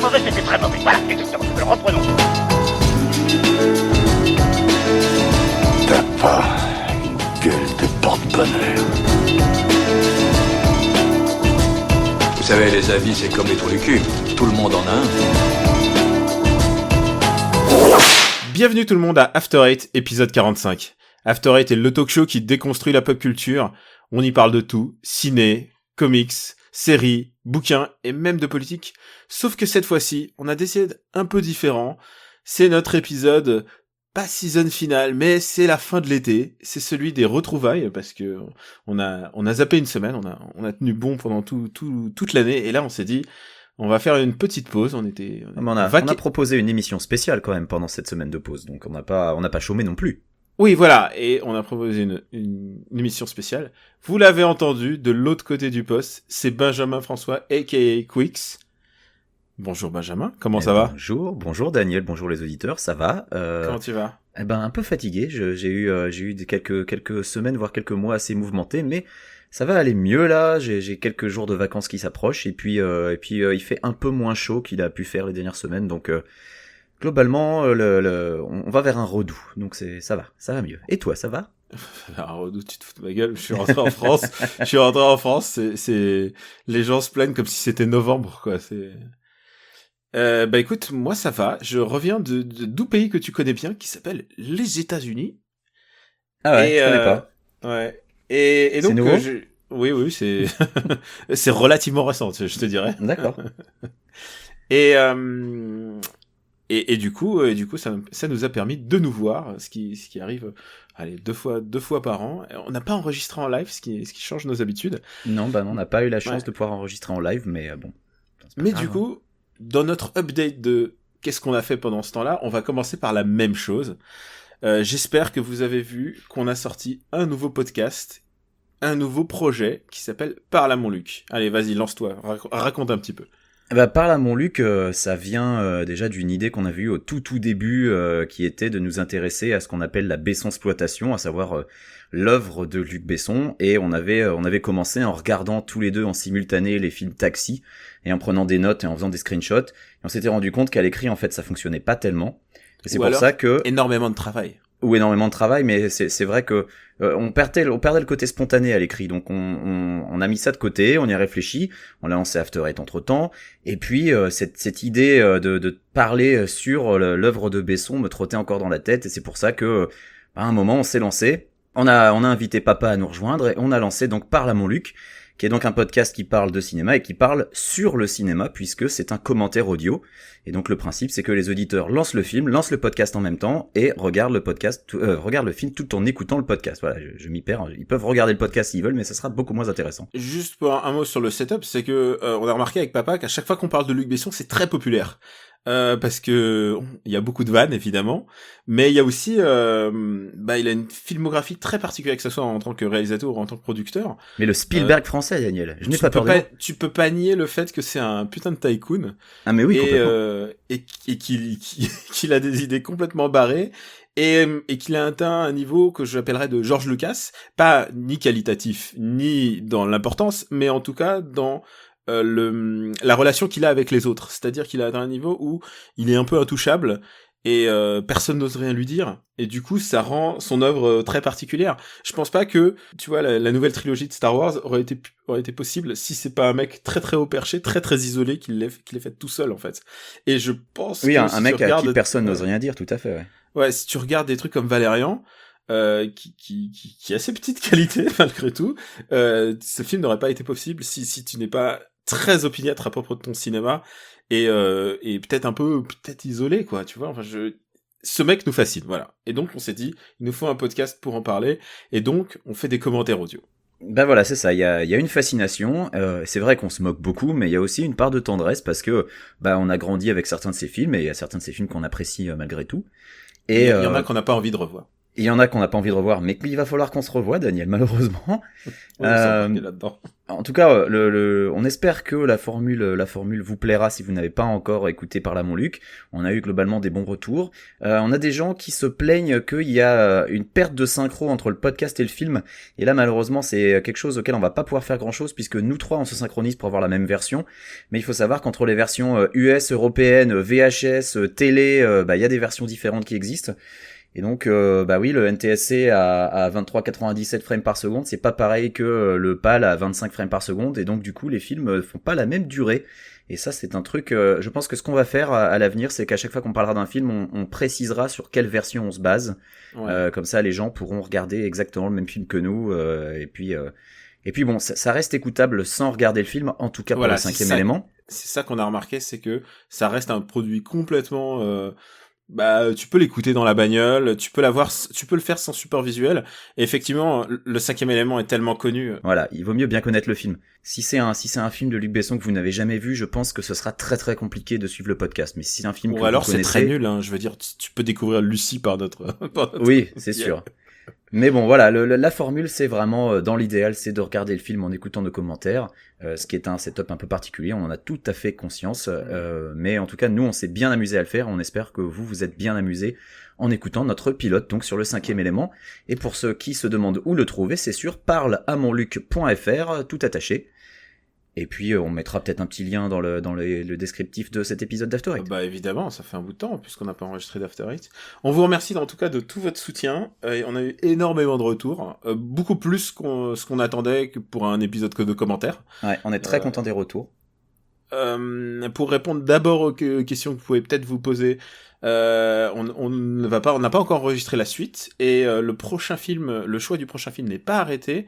mauvais, c'était très mauvais. Voilà, exactement. Alors reprenons. T'as pas une gueule de porte-bonheur. Vous savez, les avis, c'est comme les trous du cul. Tout le monde en a un. Bienvenue tout le monde à After Eight, épisode 45. After Eight est le talk show qui déconstruit la pop culture. On y parle de tout, ciné, comics, séries, bouquins et même de politique. Sauf que cette fois-ci, on a décidé un peu différent. C'est notre épisode, pas season finale, mais c'est la fin de l'été. C'est celui des retrouvailles parce que on a zappé une semaine, on a tenu bon pendant toute l'année et là on s'est dit on va faire une petite pause. On a proposé une émission spéciale quand même pendant cette semaine de pause, donc on n'a pas chômé non plus. Oui, voilà, et on a proposé une émission spéciale. Vous l'avez entendu, de l'autre côté du poste, c'est Benjamin François, a.k.a. Quicks. Bonjour Benjamin, comment ça va ? Bonjour Daniel, bonjour les auditeurs, ça va ? Comment tu vas ? Un peu fatigué, j'ai eu quelques semaines, voire quelques mois assez mouvementés, mais ça va aller mieux là, j'ai quelques jours de vacances qui s'approchent, et puis il fait un peu moins chaud qu'il a pu faire les dernières semaines, donc... Globalement, on va vers un redout, donc ça va mieux. Et toi, ça va ? Un redout, tu te fous de ma gueule, je suis rentré en France. C'est les gens se plaignent comme si c'était novembre, quoi. Écoute, moi ça va. Je reviens de doux pays que tu connais bien, qui s'appelle les États-Unis. Ah ouais, je connais pas. Ouais. Et donc, c'est nouveau oui, c'est c'est relativement récent, je te dirais. D'accord. Et du coup, ça nous a permis de nous voir, ce qui arrive, deux fois par an. On n'a pas enregistré en live, ce qui change nos habitudes. Non, on n'a pas eu la chance de pouvoir enregistrer en live, mais bon. Mais du coup, dans notre update de qu'est-ce qu'on a fait pendant ce temps-là, on va commencer par la même chose. J'espère que vous avez vu qu'on a sorti un nouveau podcast, un nouveau projet qui s'appelle Parle à mon Luc. Allez, vas-y, lance-toi, raconte un petit peu. Parle à mon Luc, ça vient déjà d'une idée qu'on a vue au tout début, qui était de nous intéresser à ce qu'on appelle la Besson-sploitation, à savoir l'œuvre de Luc Besson, et on avait commencé en regardant tous les deux en simultané les films Taxi, et en prenant des notes et en faisant des screenshots, et on s'était rendu compte qu'à l'écrit, en fait, ça fonctionnait pas tellement. Et c'est pour ça que... énormément de travail. Ou énormément de travail, mais c'est vrai que on perdait le côté spontané à l'écrit, donc on a mis ça de côté, on y a réfléchi, on a lancé After Eight entre-temps, et puis cette idée de parler sur l'œuvre de Besson me trottait encore dans la tête, et c'est pour ça que à un moment on s'est lancé, on a invité Papa à nous rejoindre, et on a lancé donc Parle à mon Luc, qui est donc un podcast qui parle de cinéma et qui parle sur le cinéma, puisque c'est un commentaire audio. Et donc le principe, c'est que les auditeurs lancent le film, lancent le podcast en même temps, et regardent le film tout en écoutant le podcast. Voilà, je m'y perds. Ils peuvent regarder le podcast s'ils veulent, mais ça sera beaucoup moins intéressant. Juste pour un mot sur le setup, c'est que on a remarqué avec Papa qu'à chaque fois qu'on parle de Luc Besson, c'est très populaire. Parce que il y a beaucoup de vannes évidemment, mais il y a aussi il a une filmographie très particulière, que ce soit en tant que réalisateur ou en tant que producteur. Mais le Spielberg français, Daniel, je n'ai pas peur de moi. Tu peux pas nier le fait que c'est un putain de tycoon. Ah mais oui, complètement. Et qu'il a des idées complètement barrées et qu'il a atteint un niveau que j'appellerais de George Lucas, pas ni qualitatif ni dans l'importance, mais en tout cas dans la relation qu'il a avec les autres, c'est-à-dire qu'il a atteint un niveau où il est un peu intouchable et personne n'ose rien lui dire, et du coup ça rend son œuvre très particulière. Je pense pas que, tu vois, la nouvelle trilogie de Star Wars aurait été possible si c'est pas un mec très très haut perché, très très isolé, qui l'ait fait tout seul en fait. Et je pense oui, que un mec à qui personne n'ose rien dire, tout à fait, ouais. Ouais, si tu regardes des trucs comme Valérian, qui a ses petites qualités malgré tout, ce film n'aurait pas été possible si tu n'es pas très opiniâtre à propos de ton cinéma et peut-être isolé, quoi, tu vois. Enfin, ce mec nous fascine, voilà. Et donc on s'est dit, il nous faut un podcast pour en parler, et donc on fait des commentaires audio. Voilà, c'est ça, il y a une fascination, c'est vrai qu'on se moque beaucoup, mais il y a aussi une part de tendresse, parce que on a grandi avec certains de ces films, et il y a certains de ces films qu'on apprécie malgré tout. Et il y en a qu'on n'a pas envie de revoir. Il y en a qu'on n'a pas envie de revoir, mais qu'il va falloir qu'on se revoie, Daniel, malheureusement. On est embarqué là-dedans. En tout cas, on espère que la formule vous plaira si vous n'avez pas encore écouté Parle à mon Luc. On a eu globalement des bons retours. On a des gens qui se plaignent qu'il y a une perte de synchro entre le podcast et le film. Et là, malheureusement, c'est quelque chose auquel on va pas pouvoir faire grand-chose puisque nous trois, on se synchronise pour avoir la même version. Mais il faut savoir qu'entre les versions US, européennes, VHS, télé, il y a des versions différentes qui existent. Et donc, oui, le NTSC à 23,97 frames par seconde, c'est pas pareil que le PAL à 25 frames par seconde, et donc du coup, les films font pas la même durée. Et ça, c'est un truc, je pense que ce qu'on va faire à l'avenir, c'est qu'à chaque fois qu'on parlera d'un film, on précisera sur quelle version on se base. Ouais. Comme ça, les gens pourront regarder exactement le même film que nous, et puis bon, ça reste écoutable sans regarder le film, en tout cas pour le cinquième élément. C'est ça qu'on a remarqué, c'est que ça reste un produit complètement... tu peux l'écouter dans la bagnole, tu peux le faire sans support visuel. Et effectivement, le cinquième élément est tellement connu. Voilà, il vaut mieux bien connaître le film. Si c'est un film de Luc Besson que vous n'avez jamais vu, je pense que ce sera très très compliqué de suivre le podcast. Mais si c'est un film que alors vous connaissez... c'est très nul, hein. Je veux dire, tu peux découvrir Lucie par notre... Oui, c'est sûr. Mais bon, voilà, la formule, c'est vraiment, dans l'idéal, c'est de regarder le film en écoutant nos commentaires, ce qui est un setup un peu particulier, on en a tout à fait conscience, mais en tout cas, nous, on s'est bien amusé à le faire, on espère que vous êtes bien amusés en écoutant notre pilote, donc sur le cinquième élément, et pour ceux qui se demandent où le trouver, c'est sur parleamonluc.fr, tout attaché. Et puis on mettra peut-être un petit lien dans le descriptif de cet épisode d'After Eight. Évidemment, ça fait un bout de temps puisqu'on n'a pas enregistré d'After Eight. On vous remercie en tout cas de tout votre soutien. On a eu énormément de retours, beaucoup plus ce qu'on attendait que pour un épisode que de commentaires. Ouais, on est très content des retours. Pour répondre d'abord aux questions que vous pouvez peut-être vous poser, on n'a pas encore enregistré la suite et le choix du prochain film n'est pas arrêté.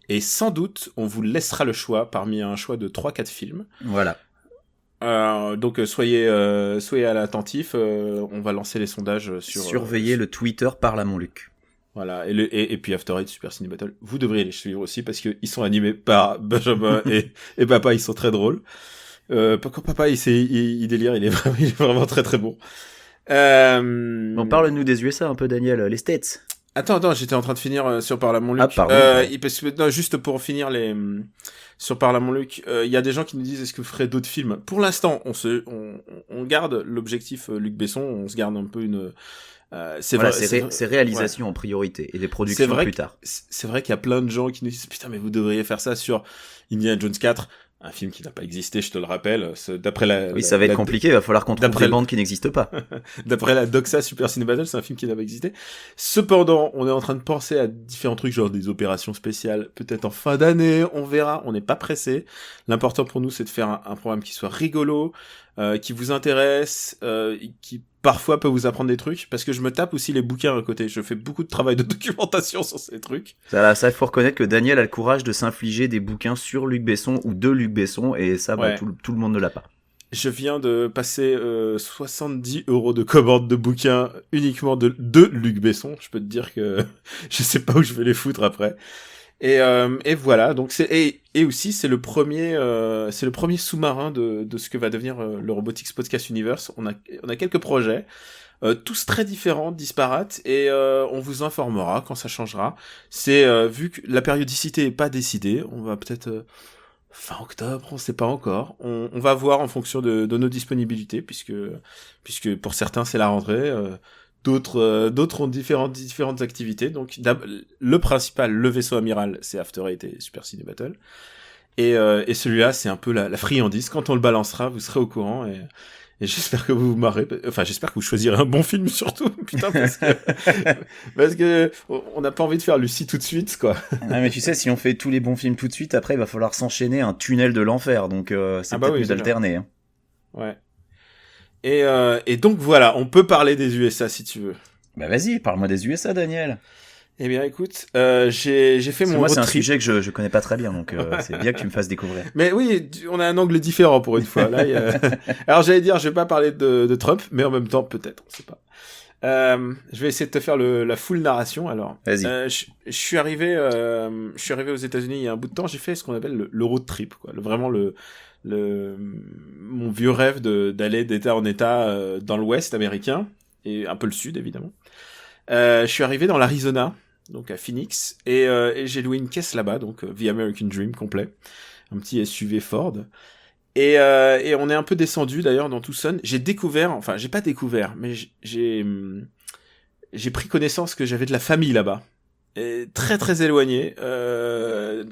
Et sans doute, on vous laissera le choix parmi un choix de 3-4 films. Voilà. Donc soyez à l'attentif, on va lancer les sondages sur... Surveillez le Twitter Parle à mon Luc. Voilà, et puis After Eight, Super Ciné Battle, vous devriez les suivre aussi parce qu'ils sont animés par Benjamin et Papa, ils sont très drôles. Quand Papa il délire, il est vraiment très très bon. Bon, parle-nous des USA un peu, Daniel, les States. Attends, j'étais en train de finir sur Parle à mon Luc. Ah, pardon. Non, juste pour finir sur Parle à mon Luc, il y a des gens qui nous disent est-ce que vous ferez d'autres films. Pour l'instant, on garde l'objectif Luc Besson, on se garde un peu une... c'est réalisation en priorité et les productions plus tard. C'est vrai qu'il y a plein de gens qui nous disent putain mais vous devriez faire ça sur Indiana Jones 4. Un film qui n'a pas existé, je te le rappelle. Ça va être compliqué, il va falloir qu'on trouve des bandes qui n'existent pas. D'après la Doxa Super Ciné Battle, c'est un film qui n'a pas existé. Cependant, on est en train de penser à différents trucs, genre des opérations spéciales, peut-être en fin d'année, on verra, on n'est pas pressé. L'important pour nous, c'est de faire un programme qui soit rigolo, qui vous intéresse, qui parfois peut vous apprendre des trucs, parce que je me tape aussi les bouquins à côté. Je fais beaucoup de travail de documentation sur ces trucs. Ça, il faut reconnaître que Daniel a le courage de s'infliger des bouquins sur Luc Besson ou de Luc Besson, et ça, tout le monde ne l'a pas. Je viens de passer 70 € de commande de bouquins uniquement de Luc Besson. Je peux te dire que je sais pas où je vais les foutre après. Et voilà, donc et aussi c'est le premier sous-marin de ce que va devenir le Robotics Podcast Universe. On a quelques projets, tous très différents, disparates, et on vous informera quand ça changera. C'est vu que la périodicité est pas décidée, on va peut-être fin octobre, on sait pas encore. On va voir en fonction de nos disponibilités, puisque pour certains c'est la rentrée. D'autres ont différentes activités. Donc, le principal, le vaisseau amiral, c'est After Eight et Super Ciné Battle. Et celui-là, c'est un peu la friandise. Quand on le balancera, vous serez au courant. Et j'espère que vous vous marrez. Enfin, j'espère que vous choisirez un bon film, surtout. Putain, parce que on n'a pas envie de faire Lucie tout de suite, quoi. Ah, mais tu sais, si on fait tous les bons films tout de suite, après, il va falloir s'enchaîner un tunnel de l'enfer. Donc, c'est peut-être mieux d'alterner. Hein. Ouais. Et donc voilà, on peut parler des USA si tu veux. Bah vas-y, parle-moi des USA, Daniel. Eh bien écoute, j'ai fait mon road trip. Moi c'est un sujet que je connais pas très bien, donc c'est bien que tu me fasses découvrir. Mais oui, on a un angle différent pour une fois. Là, alors j'allais dire, je vais pas parler de Trump, mais en même temps peut-être, on sait pas. Je vais essayer de te faire la full narration. Alors, vas-y. Je suis arrivé aux États-Unis il y a un bout de temps. J'ai fait ce qu'on appelle le road trip, quoi. Vraiment mon vieux rêve d'aller d'État en État dans l'Ouest américain et un peu le Sud évidemment. Je suis arrivé dans l'Arizona, donc à Phoenix, et j'ai loué une caisse là-bas, donc The American Dream complet, un petit SUV Ford. Et on est un peu descendu d'ailleurs dans Tucson. J'ai pas découvert, mais j'ai pris connaissance que j'avais de la famille là-bas. Et très très éloigné. Un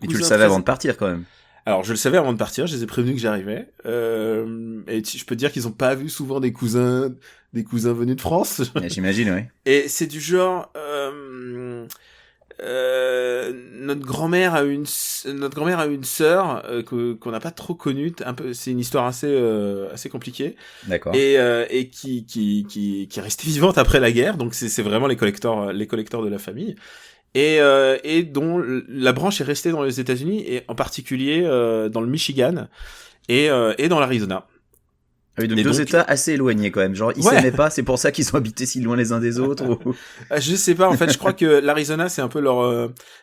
Et tu le savais avant de partir quand même. Alors je le savais avant de partir, je les ai prévenus que j'arrivais. Et je peux te dire qu'ils ont pas vu souvent des cousins venus de France. J'imagine, oui. Et c'est du genre, notre grand-mère a une sœur qu'on n'a pas trop connue. Un peu, c'est une histoire assez compliquée. D'accord. Et qui est restée vivante après la guerre. Donc c'est vraiment les collecteurs de la famille. Et dont la branche est restée dans les États-Unis et en particulier dans le Michigan et dans l'Arizona. Ah oui, donc et deux donc, États assez éloignés quand même. Genre, ils s'aimaient pas, c'est pour ça qu'ils sont habités si loin les uns des autres. Ou... Je sais pas, en fait, je crois que l'Arizona, c'est un peu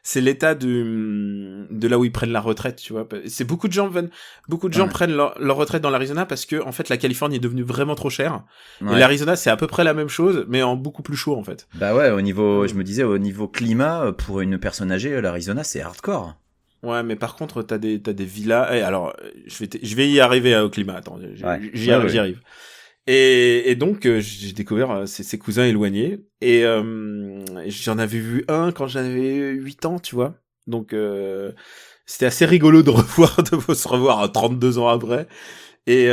c'est l'état de là où ils prennent la retraite, tu vois. C'est beaucoup de gens prennent leur retraite dans l'Arizona parce que, en fait, la Californie est devenue vraiment trop chère. Ouais. Et l'Arizona, c'est à peu près la même chose, mais en beaucoup plus chaud, en fait. Bah ouais, je me disais, au niveau climat, pour une personne âgée, l'Arizona, c'est hardcore. Ouais, mais par contre, t'as des villas. Alors, je vais y arriver au climat. Attends, j'y arrive. Et donc, j'ai découvert ces cousins éloignés. Et j'en avais vu un quand j'avais 8 ans, tu vois. Donc, c'était assez rigolo de se revoir à 32 ans après. Et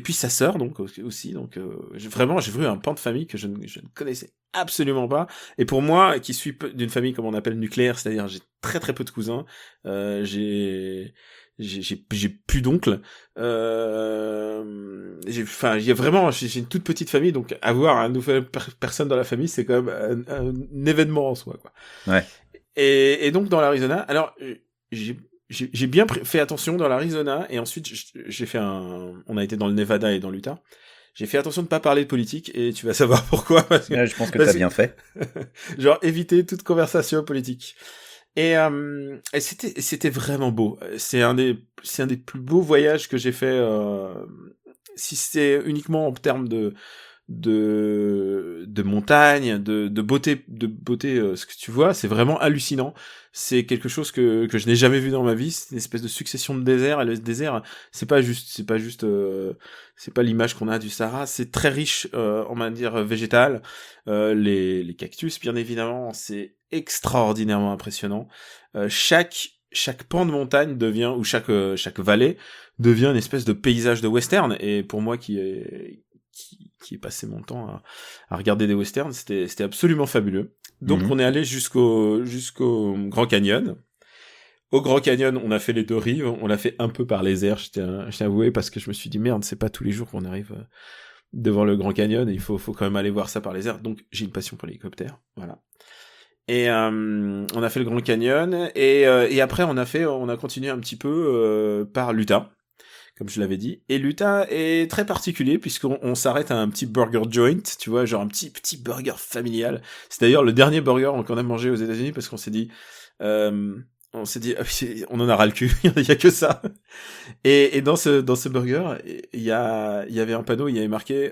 puis sa sœur donc aussi donc j'ai vu un pan de famille que je ne connaissais absolument pas, et pour moi qui suis d'une famille comme on appelle nucléaire, c'est-à-dire j'ai très très peu de cousins, j'ai plus d'oncles, j'ai une toute petite famille, donc avoir une nouvelle personne dans la famille, c'est quand même un événement en soi, quoi. Ouais. Et donc dans l'Arizona, alors j'ai bien fait attention dans l'Arizona, et ensuite on a été dans le Nevada et dans l'Utah. J'ai fait attention de pas parler de politique, et tu vas savoir pourquoi. Je pense que t'as bien fait. Genre éviter toute conversation politique. Et c'était vraiment beau. C'est un des plus beaux voyages que j'ai fait. Si c'est uniquement en termes de montagne, de beauté, ce que tu vois, c'est vraiment hallucinant. C'est quelque chose que je n'ai jamais vu dans ma vie. C'est une espèce de succession de déserts, et le désert, c'est pas l'image qu'on a du Sahara. C'est très riche en matière végétale. Les cactus, bien évidemment, c'est extraordinairement impressionnant. Chaque pan de montagne devient, ou chaque vallée devient une espèce de paysage de western. Et pour moi qui ai passé mon temps à regarder des westerns, c'était absolument fabuleux. Donc on est allé jusqu'au Grand Canyon. Au Grand Canyon, on a fait les deux rives, on l'a fait un peu par les airs, je tiens à avouer, parce que je me suis dit merde, c'est pas tous les jours qu'on arrive devant le Grand Canyon, il faut quand même aller voir ça par les airs. Donc j'ai une passion pour l'hélicoptère, voilà. Et on a fait le Grand Canyon, et après on a continué un petit peu par l'Utah, comme je l'avais dit. Et l'Utah est très particulier, puisqu'on s'arrête à un petit burger joint, tu vois, genre un petit burger familial. C'est d'ailleurs le dernier burger qu'on a mangé aux États-Unis, parce qu'on s'est dit, on en a ras le cul, il y a que ça. Et dans ce burger, il y avait un panneau, il y avait marqué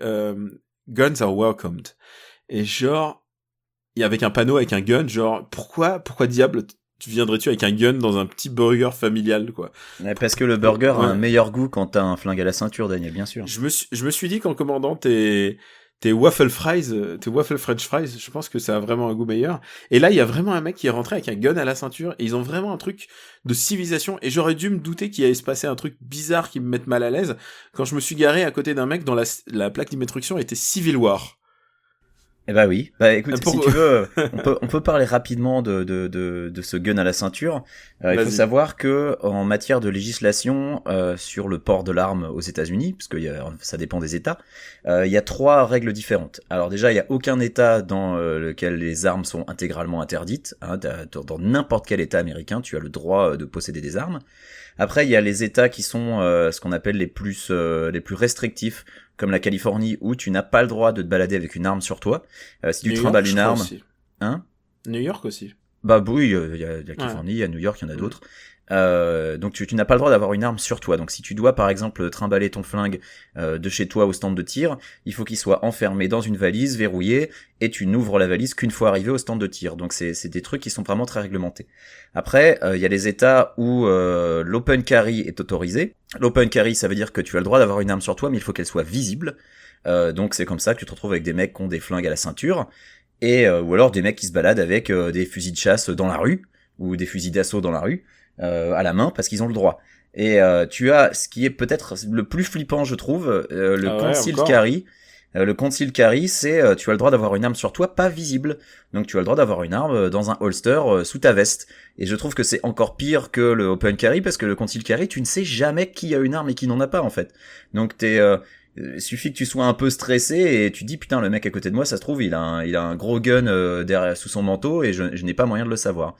Guns are welcomed. Et genre, il y avait un panneau avec un gun, genre pourquoi diable viendrais-tu avec un gun dans un petit burger familial, quoi? Parce que le burger a un meilleur goût quand t'as un flingue à la ceinture, Daniel, bien sûr. Je me suis dit qu'en commandant tes waffle fries, tes waffle french fries, je pense que ça a vraiment un goût meilleur. Et là, il y a vraiment un mec qui est rentré avec un gun à la ceinture, et ils ont vraiment un truc de civilisation, et j'aurais dû me douter qu'il allait se passer un truc bizarre qui me mette mal à l'aise quand je me suis garé à côté d'un mec dont la plaque d'immatriculation était Civil War. Eh bah oui, bah écoute, si tu veux, on peut parler rapidement de ce gun à la ceinture. Il faut savoir que en matière de législation sur le port de l'arme aux États-Unis, parce que ça dépend des États, il y a 3 règles différentes. Alors déjà, il y a aucun État dans lequel les armes sont intégralement interdites. Hein, dans n'importe quel État américain, tu as le droit de posséder des armes. Après, il y a les États qui sont ce qu'on appelle les plus restrictifs, comme la Californie, où tu n'as pas le droit de te balader avec une arme sur toi. Si tu trimbales une arme... Aussi. Hein ? New York aussi. Bah oui, il y a Californie, il y a New York, il y en a d'autres. Donc tu n'as pas le droit d'avoir une arme sur toi. Donc si tu dois par exemple trimballer ton flingue de chez toi au stand de tir, il faut qu'il soit enfermé dans une valise, verrouillé, et tu n'ouvres la valise qu'une fois arrivé au stand de tir. Donc c'est des trucs qui sont vraiment très réglementés. Après, il y a les États où l'open carry est autorisé. L'open carry, ça veut dire que tu as le droit d'avoir une arme sur toi, mais il faut qu'elle soit visible. Donc c'est comme ça que tu te retrouves avec des mecs qui ont des flingues à la ceinture, et ou alors des mecs qui se baladent avec des fusils de chasse dans la rue, ou des fusils d'assaut dans la rue, à la main, parce qu'ils ont le droit. Et tu as ce qui est peut-être le plus flippant, je trouve, le concealed carry. Le concealed carry, c'est tu as le droit d'avoir une arme sur toi, pas visible. Donc tu as le droit d'avoir une arme dans un holster sous ta veste. Et je trouve que c'est encore pire que le open carry, parce que le concealed carry, tu ne sais jamais qui a une arme et qui n'en a pas, en fait. Donc suffit que tu sois un peu stressé et tu te dis putain, le mec à côté de moi, ça se trouve il a un gros gun derrière sous son manteau et je n'ai pas moyen de le savoir.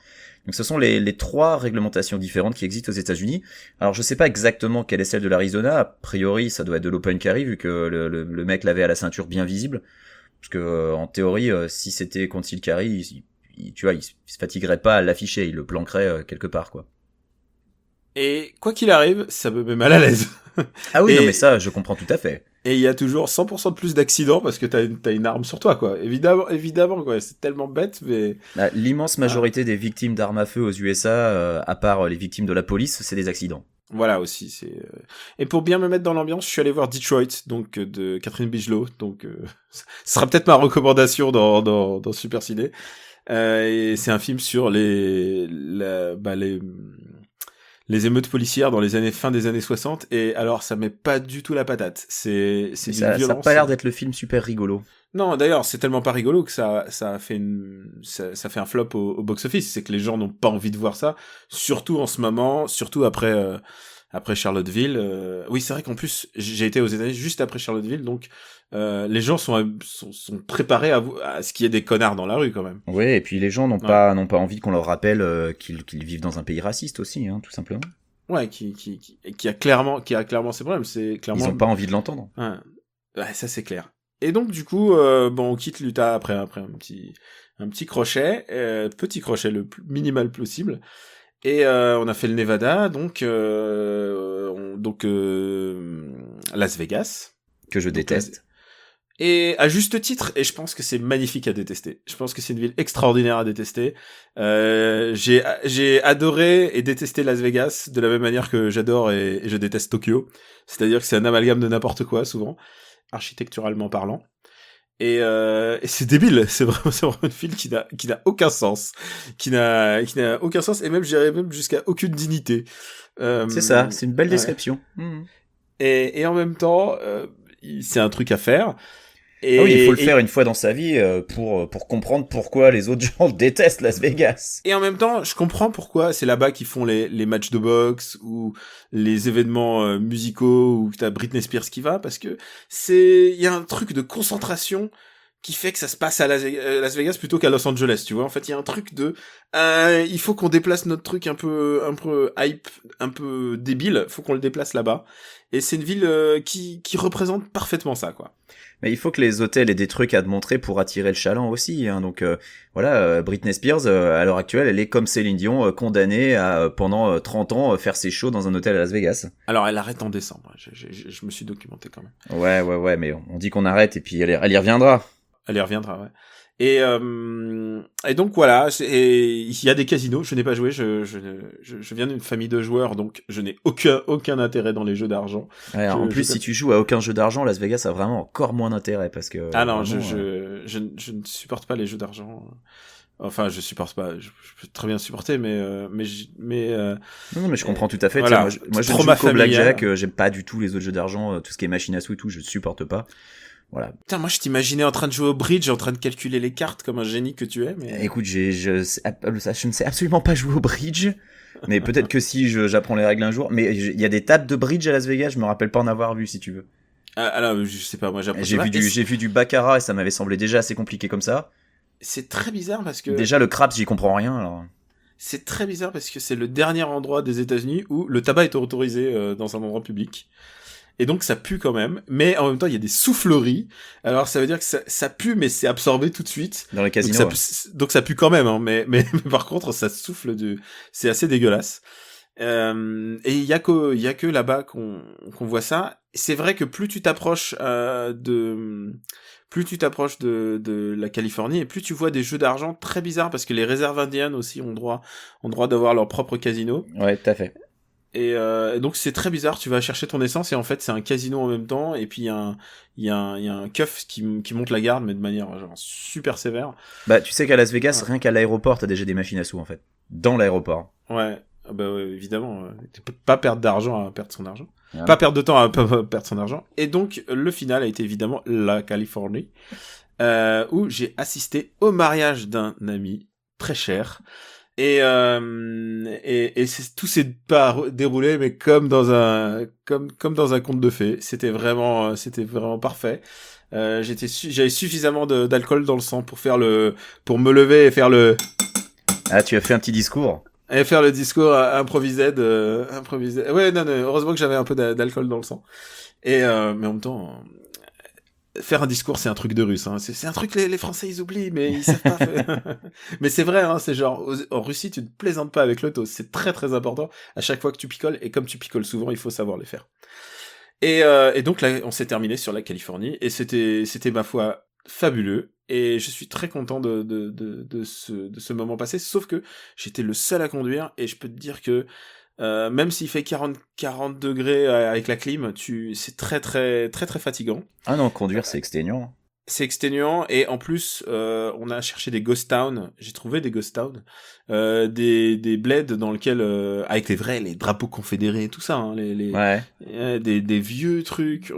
Donc ce sont les trois réglementations différentes qui existent aux États-Unis. Alors je sais pas exactement quelle est celle de l'Arizona. A priori ça doit être de l'open carry vu que le mec l'avait à la ceinture bien visible. Parce que en théorie si c'était concealed carry, tu vois, il se fatiguerait pas à l'afficher, il le planquerait quelque part quoi. Et quoi qu'il arrive, ça me met mal à l'aise. Ah oui, non mais ça je comprends tout à fait. Et il y a toujours 100% de plus d'accidents parce que t'as une arme sur toi, quoi. Évidemment, quoi. C'est tellement bête, mais... L'immense majorité des victimes d'armes à feu aux USA, à part les victimes de la police, c'est des accidents. Voilà aussi, Et pour bien me mettre dans l'ambiance, je suis allé voir Detroit, donc de Catherine Bigelow, donc ce sera peut-être ma recommandation dans Super Ciné. Et c'est un film sur les émeutes policières dans les fin des années 60, et alors ça met pas du tout la patate. C'est d'une violence. Ça a pas l'air d'être le film super rigolo. Non, d'ailleurs, c'est tellement pas rigolo que ça fait un flop au box-office. C'est que les gens n'ont pas envie de voir ça, surtout en ce moment, surtout après Charlottesville. Oui, c'est vrai qu'en plus, j'ai été aux États-Unis juste après Charlottesville, donc les gens sont préparés à ce qu'il y ait des connards dans la rue quand même. Oui, et puis les gens n'ont pas envie qu'on leur rappelle qu'ils vivent dans un pays raciste aussi, hein, tout simplement. Ouais, qui a clairement ses problèmes. C'est clairement. Ils ont pas envie de l'entendre. Ouais, ça c'est clair. Et donc du coup, on quitte l'Utah après un petit crochet, petit crochet le plus minimal possible. Et on a fait le Nevada, donc Las Vegas, que je déteste. Et à juste titre, et je pense que c'est magnifique à détester. Je pense que c'est une ville extraordinaire à détester. J'ai adoré et détesté Las Vegas de la même manière que j'adore et je déteste Tokyo. C'est-à-dire que c'est un amalgame de n'importe quoi, souvent, architecturalement parlant. Et c'est débile, c'est vraiment une ville qui n'a aucun sens, qui n'a aucun sens, et même, je dirais même jusqu'à aucune dignité. C'est ça, c'est une belle description. Ouais. Et en même temps, c'est un truc à faire. Oui, il faut le faire une fois dans sa vie pour comprendre pourquoi les autres gens détestent Las Vegas. Et en même temps, je comprends pourquoi c'est là-bas qu'ils font les matchs de boxe ou les événements musicaux où t'as Britney Spears qui va, parce que il y a un truc de concentration qui fait que ça se passe à Las Vegas plutôt qu'à Los Angeles, tu vois. En fait, il y a un truc de il faut qu'on déplace notre truc un peu hype, un peu débile, faut qu'on le déplace là-bas. Et c'est une ville qui représente parfaitement ça, quoi. Mais il faut que les hôtels aient des trucs à te montrer pour attirer le chaland aussi, hein. Donc Britney Spears à l'heure actuelle, elle est comme Céline Dion, condamnée à pendant 30 ans faire ses shows dans un hôtel à Las Vegas. Alors elle arrête en décembre. Je me suis documenté quand même. Ouais, mais on dit qu'on arrête et puis elle y reviendra. Elle y reviendra, ouais. Et donc voilà, il y a des casinos, je n'ai pas joué, je viens d'une famille de joueurs, donc je n'ai aucun intérêt dans les jeux d'argent. Ouais, en plus, si tu joues à aucun jeu d'argent, Las Vegas a vraiment encore moins d'intérêt, parce que... Ah non, je ne supporte pas les jeux d'argent. Enfin, je supporte pas, je peux très bien supporter, mais non, mais je comprends tout à fait. Voilà, moi je joue qu'au blackjack, j'aime pas du tout les autres jeux d'argent, tout ce qui est machine à sous et tout, je supporte pas. Voilà. Putain, moi je t'imaginais en train de jouer au bridge, en train de calculer les cartes comme un génie que tu es, mais... Écoute, je ne sais absolument pas jouer au bridge, mais peut-être que si j'apprends les règles un jour, mais il y a des tables de bridge à Las Vegas, je me rappelle pas en avoir vu, si tu veux. Alors, je sais pas, moi j'apprends... J'ai vu du baccarat et ça m'avait semblé déjà assez compliqué comme ça. C'est très bizarre parce que... Déjà le craps, j'y comprends rien, alors... C'est très bizarre parce que c'est le dernier endroit des États-Unis où le tabac est autorisé dans un endroit public. Et donc ça pue quand même, mais en même temps il y a des souffleries. Alors ça veut dire que ça pue, mais c'est absorbé tout de suite. Dans les casinos. Donc ça pue quand même, hein, mais par contre ça souffle c'est assez dégueulasse. Et il y a que là-bas qu'on voit ça. C'est vrai que plus tu t'approches de la Californie, et plus tu vois des jeux d'argent très bizarres, parce que les réserves indiennes aussi ont droit d'avoir leur propre casino. Ouais, tout à fait. Et donc c'est très bizarre, tu vas chercher ton essence et en fait c'est un casino en même temps, et puis il y a un keuf qui monte la garde, mais de manière genre super sévère. Bah tu sais qu'à Las Vegas, rien qu'à l'aéroport, t'as déjà des machines à sous en fait. Dans l'aéroport. Ouais, bah ouais, évidemment, tu peux pas perdre d'argent à perdre son argent. Ouais. Pas perdre de temps à perdre son argent. Et donc le final a été évidemment la Californie, où j'ai assisté au mariage d'un ami très cher. Et tout s'est pas déroulé, mais comme dans un conte de fées. C'était vraiment parfait. J'avais suffisamment d'alcool dans le sang pour pour me lever et faire le. Ah, tu as fait un petit discours. Et faire le discours improvisé. Ouais, non, heureusement que j'avais un peu d'alcool dans le sang. Et mais en même temps, faire un discours, c'est un truc de russe, hein. C'est un truc les Français ils oublient, mais ils savent pas faire. Mais c'est vrai, hein, c'est genre en Russie tu ne plaisantes pas avec le toast, c'est très très important à chaque fois que tu picoles, et comme tu picoles souvent, il faut savoir les faire. Et donc là, on s'est terminé sur la Californie, et c'était ma foi fabuleux, et je suis très content de ce moment passé, sauf que j'étais le seul à conduire, et je peux te dire que même s'il fait 40 degrés avec la clim, c'est très très très très fatigant. Ah non, conduire c'est exténuant. C'est exténuant, et en plus on a cherché des ghost towns. J'ai trouvé des ghost towns, des bleds dans lesquels avec les drapeaux confédérés et tout ça, hein, Ouais. Des vieux trucs.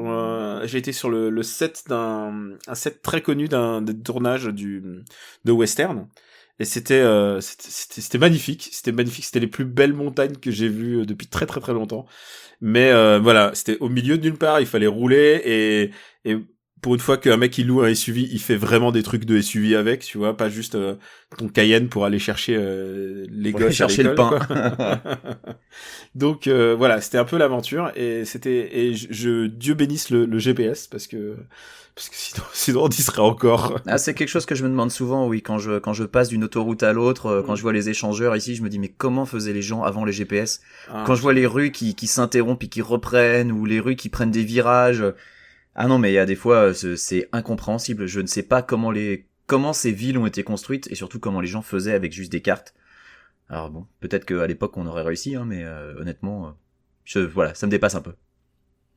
J'ai été sur le set un set très connu d'un tournage de western. Et c'était magnifique, c'était les plus belles montagnes que j'ai vues depuis très très très longtemps. Mais voilà, c'était au milieu de nulle part, il fallait rouler, et pour une fois qu'un mec il loue un SUV, il fait vraiment des trucs de SUV avec, tu vois, pas juste ton Cayenne pour aller chercher les gosses chercher le pain. Donc voilà, c'était un peu l'aventure, et Dieu bénisse le GPS, parce que sinon on y serait encore. Ah, c'est quelque chose que je me demande souvent, oui, quand je passe d'une autoroute à l'autre, quand je vois les échangeurs ici, je me dis mais comment faisaient les gens avant les GPS? Quand je vois les rues qui s'interrompent et qui reprennent, ou les rues qui prennent des virages. Ah non, mais il y a des fois c'est incompréhensible, je ne sais pas comment ces villes ont été construites, et surtout comment les gens faisaient avec juste des cartes. Alors bon, peut-être qu'à l'époque on aurait réussi, hein, mais honnêtement voilà, ça me dépasse un peu.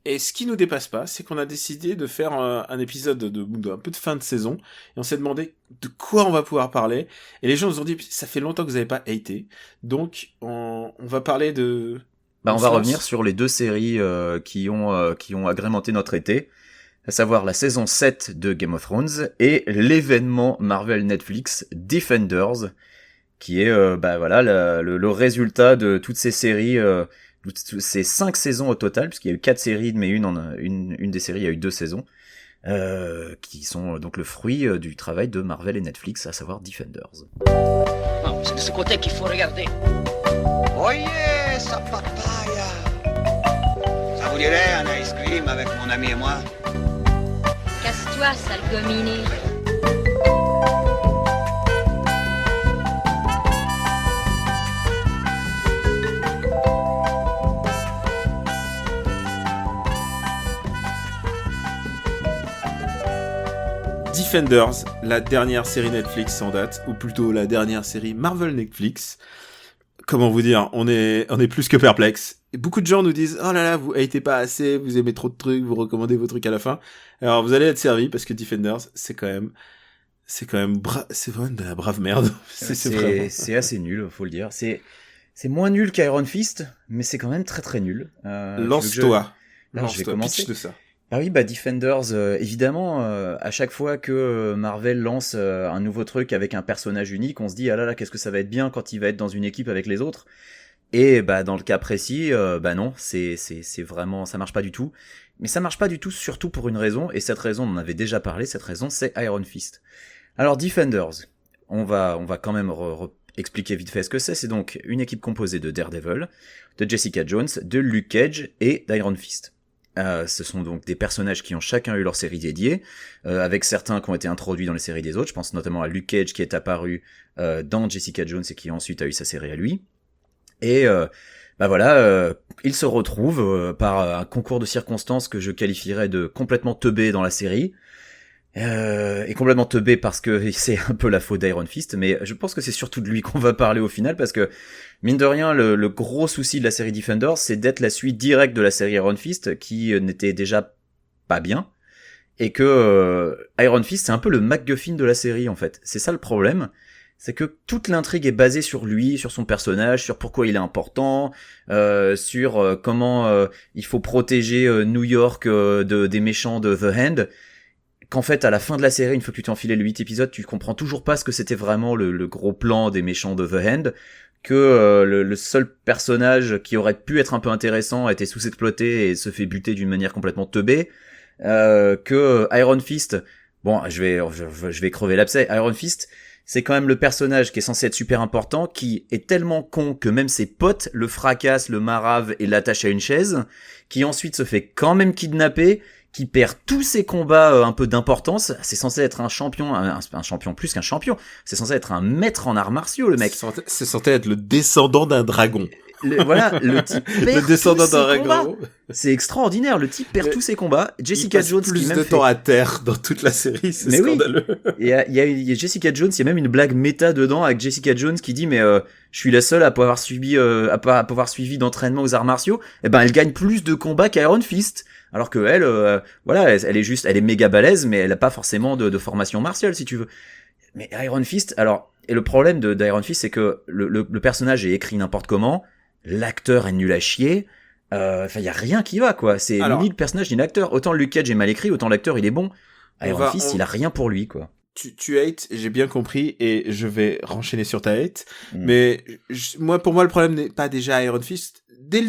Et ce qui nous dépasse pas, c'est qu'on a décidé de faire un épisode un peu de fin de saison, et on s'est demandé de quoi on va pouvoir parler, et les gens nous ont dit ça fait longtemps que vous n'avez pas haté, donc on va parler de... On va revenir sur les deux séries qui ont agrémenté notre été, à savoir la saison 7 de Game of Thrones et l'événement Marvel Netflix Defenders, qui est le résultat de toutes ces séries, ces 5 saisons au total, puisqu'il y a eu 4 séries, mais une des séries, il y a eu 2 saisons, qui sont donc le fruit du travail de Marvel et Netflix, à savoir Defenders. Non, c'est de ce côté qu'il faut regarder. Oye, sa papaya. Ça vous dirait un ice cream avec mon ami et moi? Casse-toi, sale gominé. Defenders, la dernière série Netflix en date, ou plutôt la dernière série Marvel Netflix. Comment vous dire, on est plus que perplexe. Et beaucoup de gens nous disent, oh là là, vous hatez pas assez, vous aimez trop de trucs, vous recommandez vos trucs à la fin. Alors vous allez être servis, parce que Defenders, c'est vraiment de la brave merde. C'est assez nul, faut le dire. C'est moins nul qu'Iron Fist, mais c'est quand même très très nul. Lance-toi, je vais commencer. pitch de ça. Ah oui, Defenders, évidemment, à chaque fois que Marvel lance un nouveau truc avec un personnage unique, on se dit, ah là là, qu'est-ce que ça va être bien quand il va être dans une équipe avec les autres. Et dans le cas précis, non, c'est vraiment, ça marche pas du tout. Mais ça marche pas du tout, surtout pour une raison, et cette raison, on en avait déjà parlé, cette raison, c'est Iron Fist. Alors Defenders, on va quand même expliquer vite fait ce que c'est. C'est donc une équipe composée de Daredevil, de Jessica Jones, de Luke Cage et d'Iron Fist. Ce sont donc des personnages qui ont chacun eu leur série dédiée, avec certains qui ont été introduits dans les séries des autres. Je pense notamment à Luke Cage qui est apparu dans Jessica Jones et qui ensuite a eu sa série à lui. Et il se retrouve par un concours de circonstances que je qualifierais de complètement teubé dans la série. Et complètement teubé parce que c'est un peu la faute d'Iron Fist, mais je pense que c'est surtout de lui qu'on va parler au final, parce que mine de rien, le gros souci de la série Defenders, c'est d'être la suite directe de la série Iron Fist, qui n'était déjà pas bien, et que Iron Fist, c'est un peu le MacGuffin de la série, en fait. C'est ça le problème, c'est que toute l'intrigue est basée sur lui, sur son personnage, sur pourquoi il est important, sur comment il faut protéger New York des méchants de The Hand, qu'en fait, à la fin de la série, une fois que tu t'es enfilé les 8 épisodes, tu comprends toujours pas ce que c'était vraiment le gros plan des méchants de The Hand, que le seul personnage qui aurait pu être un peu intéressant a été sous-exploité et se fait buter d'une manière complètement teubée, que Iron Fist, bon, je vais crever l'abcès, Iron Fist, c'est quand même le personnage qui est censé être super important, qui est tellement con que même ses potes le fracassent, le maravent et l'attachent à une chaise, qui ensuite se fait quand même kidnapper, qui perd tous ses combats un peu d'importance. C'est censé être un champion, un champion plus qu'un champion. C'est censé être un maître en arts martiaux, le mec. C'est censé être le descendant d'un dragon. Le type perd le descendant tous ses d'un combats. dragon. C'est extraordinaire, le type perd tous ses combats. Jessica Jones plus qui de même temps à terre dans toute la série, c'est mais scandaleux. Oui. Il y a Jessica Jones, il y a même une blague méta dedans avec Jessica Jones qui dit mais je suis la seule à pas avoir suivi d'entraînement aux arts martiaux. Eh ben elle gagne plus de combats qu'Iron Fist. Alors que elle, elle est méga balèze, mais elle a pas forcément de formation martiale, si tu veux. Mais Iron Fist, alors, et le problème d'Iron Fist, c'est que le personnage est écrit n'importe comment, l'acteur est nul à chier, y a rien qui va, quoi. C'est ni le personnage ni l'acteur. Autant Luke Cage est mal écrit, autant l'acteur il est bon. Iron Fist, il a rien pour lui, quoi. Tu hates, j'ai bien compris, et je vais renchaîner sur ta hate, mais pour moi, le problème n'est pas déjà Iron Fist. Dès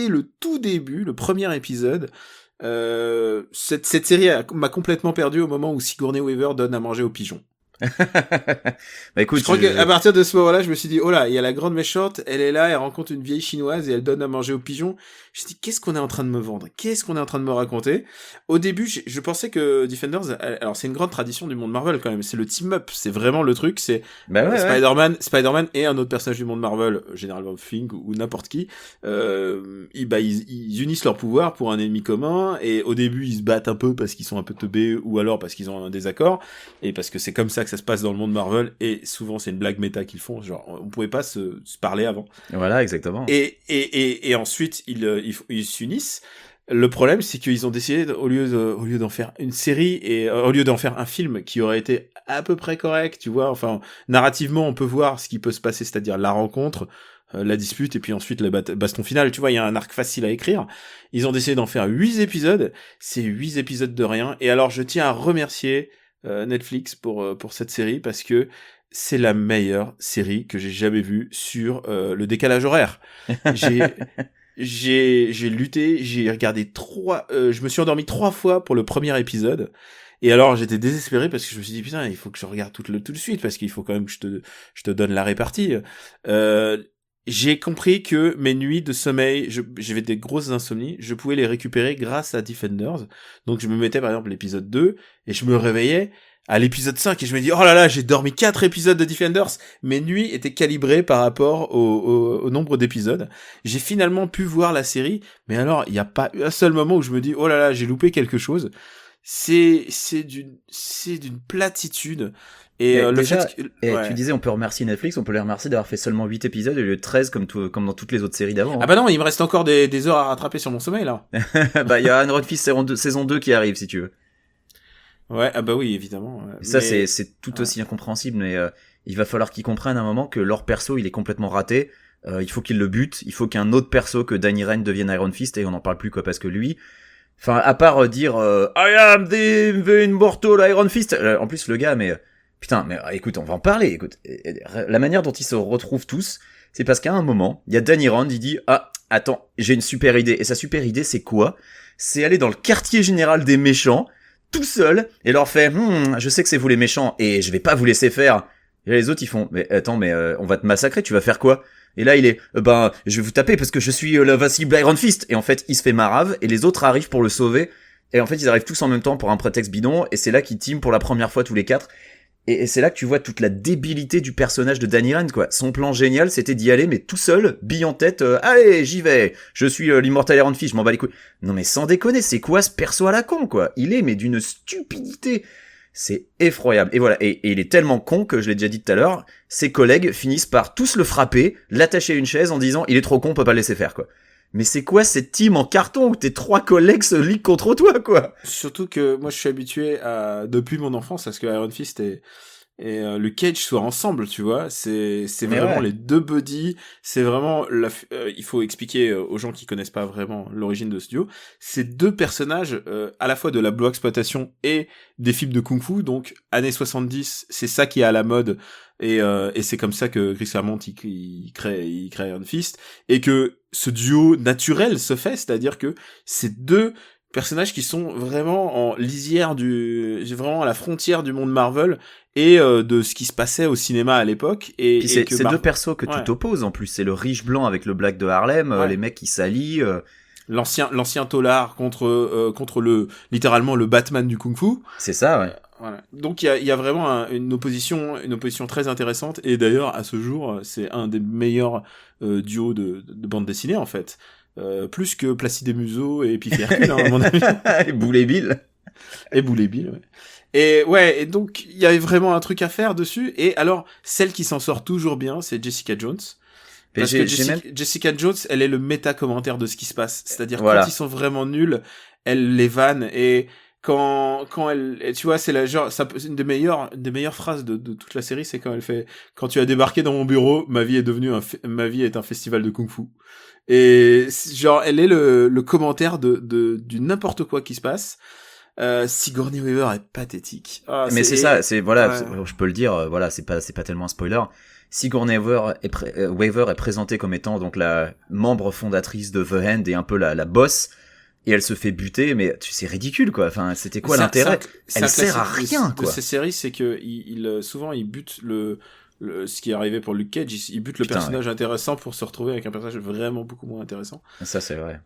le tout début, le premier épisode, cette série m'a complètement perdu au moment où Sigourney Weaver donne à manger aux pigeons. Bah écoute, je crois qu'à partir de ce moment-là, je me suis dit, oh là, il y a la grande méchante, elle est là, elle rencontre une vieille chinoise et elle donne à manger aux pigeons. Je me suis dit, qu'est-ce qu'on est en train de me vendre? Qu'est-ce qu'on est en train de me raconter? Au début, je pensais que Defenders, alors c'est une grande tradition du monde Marvel quand même, c'est le team-up, c'est vraiment le truc, c'est Spider-Man et un autre personnage du monde Marvel, généralement Thing ou n'importe qui, ils unissent leurs pouvoirs pour un ennemi commun, et au début, ils se battent un peu parce qu'ils sont un peu teubés, ou alors parce qu'ils ont un désaccord, et parce que c'est comme ça que ça se passe dans le monde Marvel, et souvent c'est une blague méta qu'ils font, genre on pouvait pas se parler avant. Voilà, exactement. Et ensuite ils s'unissent. Le problème, c'est qu'ils ont décidé, au lieu d'en faire une série et au lieu d'en faire un film qui aurait été à peu près correct, tu vois, enfin narrativement on peut voir ce qui peut se passer, c'est-à-dire la rencontre, la dispute et puis ensuite le baston final, tu vois, il y a un arc facile à écrire. Ils ont décidé d'en faire 8 épisodes, c'est 8 épisodes de rien, et alors je tiens à remercier Netflix pour cette série, parce que c'est la meilleure série que j'ai jamais vue sur le décalage horaire. J'ai lutté, j'ai regardé je me suis endormi 3 fois pour le premier épisode. Et alors, j'étais désespéré parce que je me suis dit, putain, il faut que je regarde tout de suite parce qu'il faut quand même que je te donne la répartie. J'ai compris que mes nuits de sommeil, j'avais des grosses insomnies, je pouvais les récupérer grâce à Defenders. Donc, je me mettais, par exemple, l'épisode 2 et je me réveillais à l'épisode 5 et je me dis, oh là là, j'ai dormi 4 épisodes de Defenders. Mes nuits étaient calibrées par rapport au nombre d'épisodes. J'ai finalement pu voir la série, mais alors, il n'y a pas eu un seul moment où je me dis, oh là là, j'ai loupé quelque chose. C'est d'une platitude. Et le fait que, tu disais, on peut remercier Netflix, on peut les remercier d'avoir fait seulement 8 épisodes au lieu de 13 comme dans toutes les autres séries d'avant. Ah bah non, il me reste encore des heures à rattraper sur mon sommeil, là. Bah, il y a Iron Fist saison 2 qui arrive, si tu veux. Ouais, ah bah oui, évidemment. Ça, c'est tout aussi incompréhensible, mais il va falloir qu'ils comprennent à un moment que leur perso, il est complètement raté. Il faut qu'ils le butent, il faut qu'un autre perso que Danny Rand devienne Iron Fist, et on n'en parle plus, quoi, parce que lui... Enfin, à part dire I am the immortal Iron Fist. En plus, le gars, mais putain, mais écoute, on va en parler. Écoute, la manière dont ils se retrouvent tous, c'est parce qu'à un moment, il y a Danny Rand, il dit attends, j'ai une super idée. Et sa super idée, c'est quoi? C'est aller dans le quartier général des méchants, tout seul, et leur faire je sais que c'est vous les méchants, et je vais pas vous laisser faire. Et là, les autres, ils font, mais attends, mais on va te massacrer, tu vas faire quoi? Et là, il est, je vais vous taper parce que je suis l'invincible Iron Fist. Et en fait, il se fait marave et les autres arrivent pour le sauver. Et en fait, ils arrivent tous en même temps pour un prétexte bidon. Et c'est là qu'ils teament pour la première fois tous les 4. Et c'est là que tu vois toute la débilité du personnage de Danny Rand, quoi. Son plan génial, c'était d'y aller, mais tout seul, bille en tête, allez, j'y vais, je suis l'immortel Iron Fist, je m'en bats les couilles. Non mais sans déconner, c'est quoi ce perso à la con, quoi? Il est, mais d'une stupidité. C'est effroyable. Et voilà, et il est tellement con que, je l'ai déjà dit tout à l'heure, ses collègues finissent par tous le frapper, l'attacher à une chaise en disant, il est trop con, on peut pas le laisser faire, quoi. Mais c'est quoi cette team en carton où tes 3 collègues se liguent contre toi, quoi? Surtout que moi je suis habitué à, depuis mon enfance, à ce que Iron Fist et Luke Cage soient ensemble, tu vois. C'est vraiment les deux buddies. C'est vraiment il faut expliquer aux gens qui connaissent pas vraiment l'origine de ce duo. Ces deux personnages, à la fois de la blaxploitation et des films de kung-fu. Donc années 70, c'est ça qui est à la mode. Et c'est comme ça que Chris Claremont il crée Iron Fist, et que ce duo naturel se fait, c'est-à-dire que ces deux personnages qui sont vraiment en lisière vraiment à la frontière du monde Marvel et de ce qui se passait au cinéma à l'époque. Et puis c'est que deux persos que tu t'opposes en plus, c'est le riche blanc avec le black de Harlem, les mecs qui s'allient. L'ancien tolard contre littéralement le Batman du kung-fu. C'est ça, ouais. Voilà. Donc il y a vraiment une opposition très intéressante, et d'ailleurs à ce jour c'est un des meilleurs duos de bande dessinée en fait, plus que Placide et Museau et Piff et Hercule, à mon avis. Et Boulet Bill. Et Boulet Bill, ouais. Et donc il y avait vraiment un truc à faire dessus. Et alors celle qui s'en sort toujours bien, c'est Jessica Jones. Parce que Jessica Jones, elle est le méta-commentaire de ce qui se passe. C'est-à-dire quand ils sont vraiment nuls, elle les vanne, et quand elle, tu vois, c'est une des meilleures phrases de toute la série, c'est quand elle fait, quand tu as débarqué dans mon bureau, ma vie est un festival de kung-fu. Et genre, elle est le commentaire du n'importe quoi qui se passe. Sigourney Weaver est pathétique. Mais c'est ça, je peux le dire, voilà, c'est pas tellement un spoiler. Sigourney Weaver est présentée comme étant donc la membre fondatrice de The Hand et un peu la boss. Et elle se fait buter, mais c'est ridicule, quoi. Enfin, c'était quoi l'intérêt? Elle sert à rien, quoi. De ces séries, c'est que souvent il bute ce qui est arrivé pour Luke Cage, il bute le personnage intéressant pour se retrouver avec un personnage vraiment beaucoup moins intéressant. Ça, c'est vrai.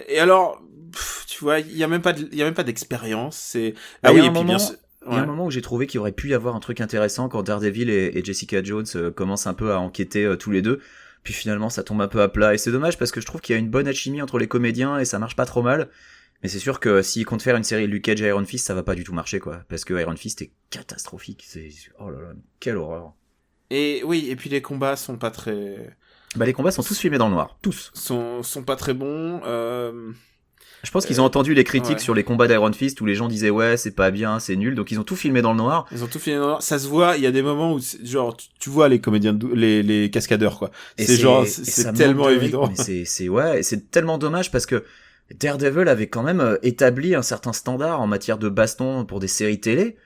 Et alors, tu vois, il y a même pas d'expérience. C'est il y a un moment où j'ai trouvé qu'il aurait pu y avoir un truc intéressant quand Daredevil et Jessica Jones commencent un peu à enquêter tous les deux. Puis finalement, ça tombe un peu à plat. Et c'est dommage parce que je trouve qu'il y a une bonne alchimie entre les comédiens et ça marche pas trop mal. Mais c'est sûr que s'ils comptent faire une série Luke Cage et Iron Fist, ça va pas du tout marcher, quoi. Parce que Iron Fist est catastrophique. Oh là là, quelle horreur. Et oui, et puis les combats sont pas très... les combats sont tous filmés dans le noir. Tous. Sont pas très bons. Je pense qu'ils ont entendu les critiques sur les combats d'Iron Fist où les gens disaient ouais, c'est pas bien, c'est nul, donc ils ont tout filmé dans le noir. Ça se voit, il y a des moments où genre tu vois les comédiens les cascadeurs, quoi. Et c'est tellement évident. Mais c'est tellement dommage parce que Daredevil avait quand même établi un certain standard en matière de baston pour des séries télé.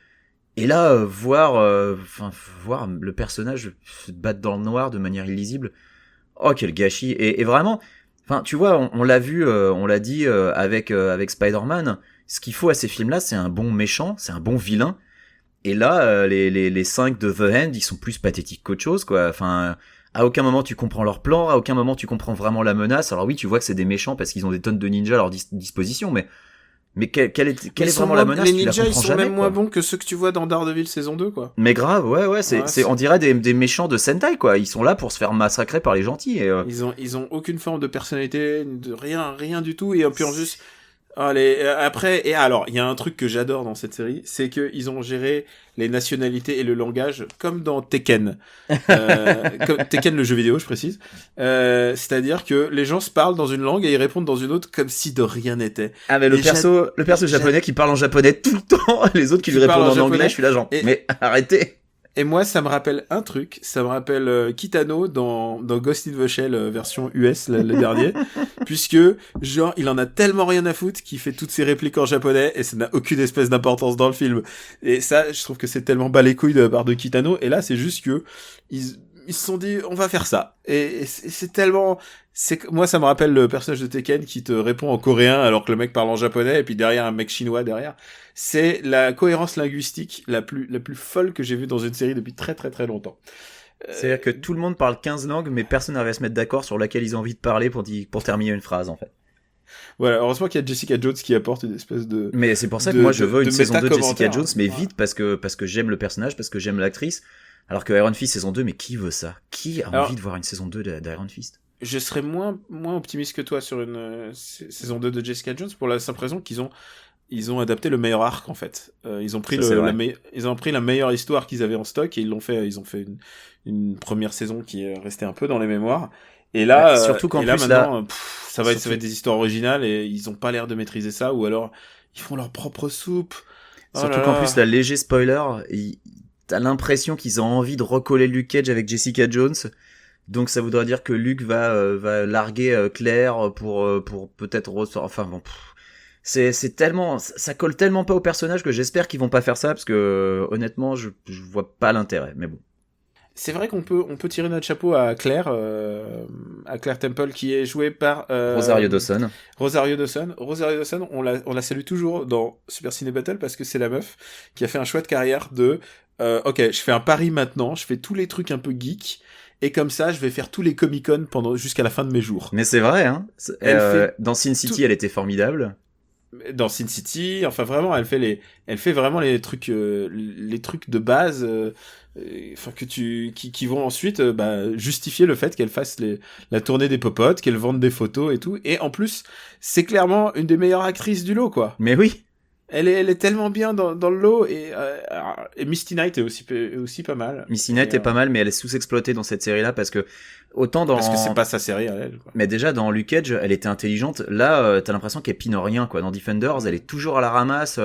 Et là voir le personnage se battre dans le noir de manière illisible. Oh, quel gâchis. Et vraiment, enfin, tu vois, on l'a vu, on l'a dit avec Spider-Man. Ce qu'il faut à ces films-là, c'est un bon méchant, c'est un bon vilain. Et là, les 5 de The Hand, ils sont plus pathétiques qu'autre chose, quoi. Enfin, à aucun moment tu comprends leur plan, à aucun moment tu comprends vraiment la menace. Alors oui, tu vois que c'est des méchants parce qu'ils ont des tonnes de ninjas à leur disposition, mais quelle est vraiment la menace? Les ninjas, ils sont jamais, même moins bons que ceux que tu vois dans Daredevil saison 2, quoi. Mais grave, ouais, c'est on dirait des méchants de Sentai, quoi. Ils sont là pour se faire massacrer par les gentils. Et Ils ont aucune forme de personnalité, de rien du tout. Et puis en plus, après, et alors, il y a un truc que j'adore dans cette série, c'est que ils ont géré les nationalités et le langage comme dans Tekken. Comme Tekken, le jeu vidéo, je précise. C'est-à-dire que les gens se parlent dans une langue et ils répondent dans une autre comme si de rien n'était. Ah, mais le perso japonais qui parle en japonais tout le temps, les autres qui lui répondent en anglais, je suis là genre, mais arrêtez! Et moi, ça me rappelle un truc, ça me rappelle Kitano dans Ghost in the Shell version US, le dernier, puisque, genre, il en a tellement rien à foutre qu'il fait toutes ses répliques en japonais et ça n'a aucune espèce d'importance dans le film. Et ça, je trouve que c'est tellement bas les couilles de la part de Kitano, et là, c'est juste que ils se sont dit, on va faire ça. Et c'est tellement, moi, ça me rappelle le personnage de Tekken qui te répond en coréen alors que le mec parle en japonais et puis derrière un mec chinois derrière. C'est la cohérence linguistique la plus folle que j'ai vue dans une série depuis très très très longtemps. C'est-à-dire que tout le monde parle 15 langues, mais personne n'arrive à se mettre d'accord sur laquelle ils ont envie de parler pour terminer une phrase, en fait. Voilà, heureusement qu'il y a Jessica Jones qui apporte une espèce de... Mais c'est pour ça que moi je veux une saison 2 de Jessica Jones, mais ouais. vite, parce que j'aime le personnage, parce que j'aime l'actrice. Alors que Iron Fist saison 2, mais qui veut ça? Qui a envie de voir une saison 2 d'Iron Fist? Je serais moins optimiste que toi sur une saison 2 de Jessica Jones pour la simple raison qu'ils ont adapté le meilleur arc en fait. Ils ont pris la meilleure histoire qu'ils avaient en stock et ils ont fait une première saison qui est restée un peu dans les mémoires. Et là, surtout qu'en plus maintenant, ça va être des histoires originales et ils ont pas l'air de maîtriser ça, ou alors ils font leur propre soupe. Surtout qu'en plus, la léger spoiler, t'as l'impression qu'ils ont envie de recoller Luke Cage avec Jessica Jones. Donc ça voudrait dire que Luke va larguer Claire pour peut-être enfin bon. C'est tellement, ça colle tellement pas au personnage que j'espère qu'ils vont pas faire ça parce que honnêtement, je vois pas l'intérêt. Mais bon. C'est vrai qu'on peut tirer notre chapeau à Claire Temple qui est jouée par Rosario Dawson. Rosario Dawson, on la salue toujours dans Super Ciné Battle parce que c'est la meuf qui a fait un choix de carrière de ok, je fais un pari maintenant, je fais tous les trucs un peu geek et comme ça je vais faire tous les Comic-Con jusqu'à la fin de mes jours. Mais c'est vrai hein. Dans Sin City, elle était formidable. Dans Sin City, enfin vraiment, elle fait vraiment les trucs de base, enfin qui vont ensuite justifier le fait qu'elle fasse la tournée des popotes, qu'elle vende des photos et tout. Et en plus, c'est clairement une des meilleures actrices du lot, quoi. Mais oui. Elle est tellement bien dans le lot et Misty Knight est aussi pas mal. Misty Knight est pas mal, mais elle est sous-exploitée dans cette série-là parce que parce que c'est pas sa série à elle, quoi. Mais déjà dans Luke Cage, elle était intelligente. Là, t'as l'impression qu'elle pine rien, quoi. Dans Defenders, elle est toujours à la ramasse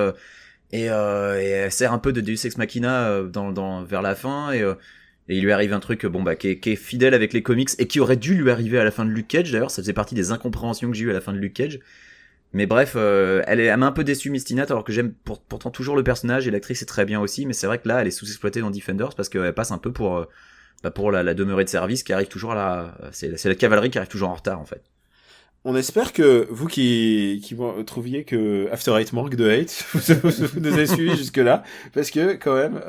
et elle sert un peu de Deus Ex Machina vers la fin et il lui arrive un truc qui est fidèle avec les comics et qui aurait dû lui arriver à la fin de Luke Cage. D'ailleurs, ça faisait partie des incompréhensions que j'ai eues à la fin de Luke Cage. Mais bref, elle m'a un peu déçu, Misty Knight, alors que j'aime pourtant toujours le personnage et l'actrice est très bien aussi. Mais c'est vrai que là, elle est sous-exploitée dans Defenders parce qu'elle passe un peu pour la demeurée de service qui arrive toujours c'est la cavalerie qui arrive toujours en retard en fait. On espère que vous qui trouviez que After Eight manque de hate, vous nous avez suivis jusque là, parce que quand même,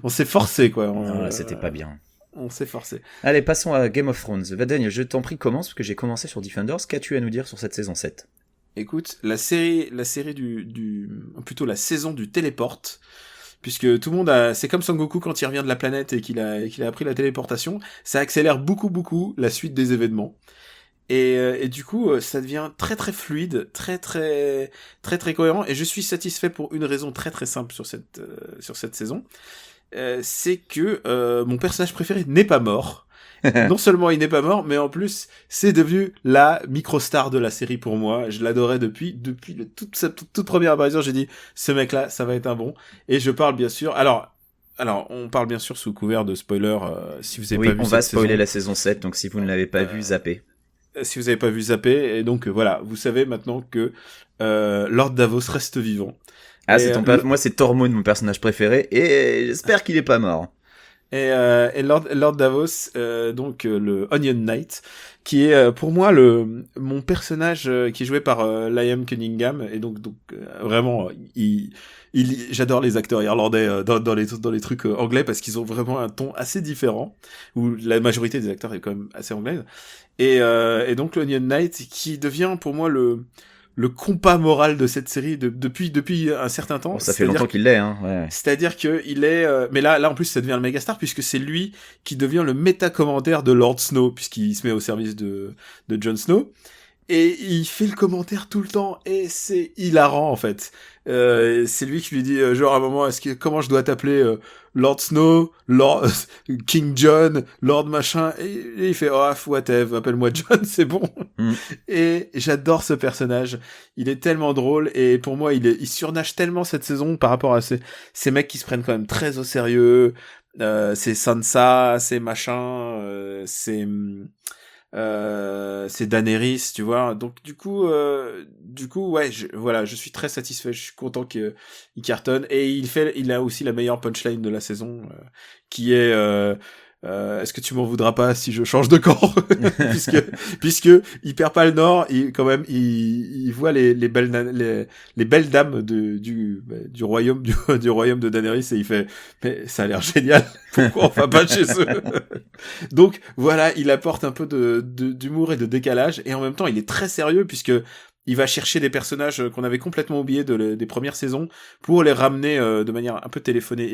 on s'est forcé quoi. Non, là, c'était pas bien. On s'est forcé. Allez, passons à Game of Thrones. Vadaigne, je t'en prie, commence parce que j'ai commencé sur Defenders. Qu'as-tu à nous dire sur cette saison 7? Écoute, la série plutôt la saison du téléporte. Puisque tout le monde c'est comme Son Goku quand il revient de la planète et qu'il a appris la téléportation, ça accélère beaucoup la suite des événements. Et du coup, ça devient très très fluide, très cohérent. Et je suis satisfait pour une raison très très simple sur cette saison. C'est que mon personnage préféré n'est pas mort. Non seulement il n'est pas mort, mais en plus c'est devenu la microstar de la série pour moi. Je l'adorais depuis sa toute première apparition. J'ai dit ce mec-là, ça va être un bon. Et je parle bien sûr. Alors on parle bien sûr sous couvert de spoiler. Si vous avez pas vu, on va spoiler la saison 7. Donc si vous ne l'avez pas vu, zappez. Si vous avez pas vu, zappez. Et donc voilà, vous savez maintenant que Lord Davos reste vivant. Ah, moi c'est Tormund, mon personnage préféré, et j'espère qu'il est pas mort. Et Lord Davos, donc le Onion Knight, qui est pour moi mon personnage qui est joué par Liam Cunningham, et donc vraiment j'adore les acteurs irlandais dans les trucs anglais parce qu'ils ont vraiment un ton assez différent, où la majorité des acteurs est quand même assez anglaise. Et donc le Onion Knight qui devient pour moi le compas moral de cette série depuis un certain temps. Bon, ça fait longtemps qu'il l'est, hein. Ouais. C'est-à-dire que il est, mais là en plus ça devient le méga star puisque c'est lui qui devient le méta-commentaire de Lord Snow puisqu'il se met au service de Jon Snow. Et il fait le commentaire tout le temps et c'est hilarant en fait. C'est lui qui lui dit genre à un moment comment je dois t'appeler Lord Snow, Lord King John, Lord machin et il fait whatever, appelle-moi John, c'est bon. Et j'adore ce personnage. Il est tellement drôle et pour moi il surnage tellement cette saison par rapport à ces mecs qui se prennent quand même très au sérieux. C'est Sansa, c'est machin, c'est Daenerys, tu vois. Donc du coup ouais, je suis très satisfait, je suis content qu'il cartonne et il a aussi la meilleure punchline de la saison qui est est-ce que tu m'en voudras pas si je change de camp puisque il perd pas le Nord, il voit les belles dames du royaume du royaume de Daenerys et il fait mais ça a l'air génial, pourquoi on va pas chez eux. Donc voilà, il apporte un peu d'humour et de décalage et en même temps il est très sérieux puisque il va chercher des personnages qu'on avait complètement oubliés des premières saisons pour les ramener de manière un peu téléphonée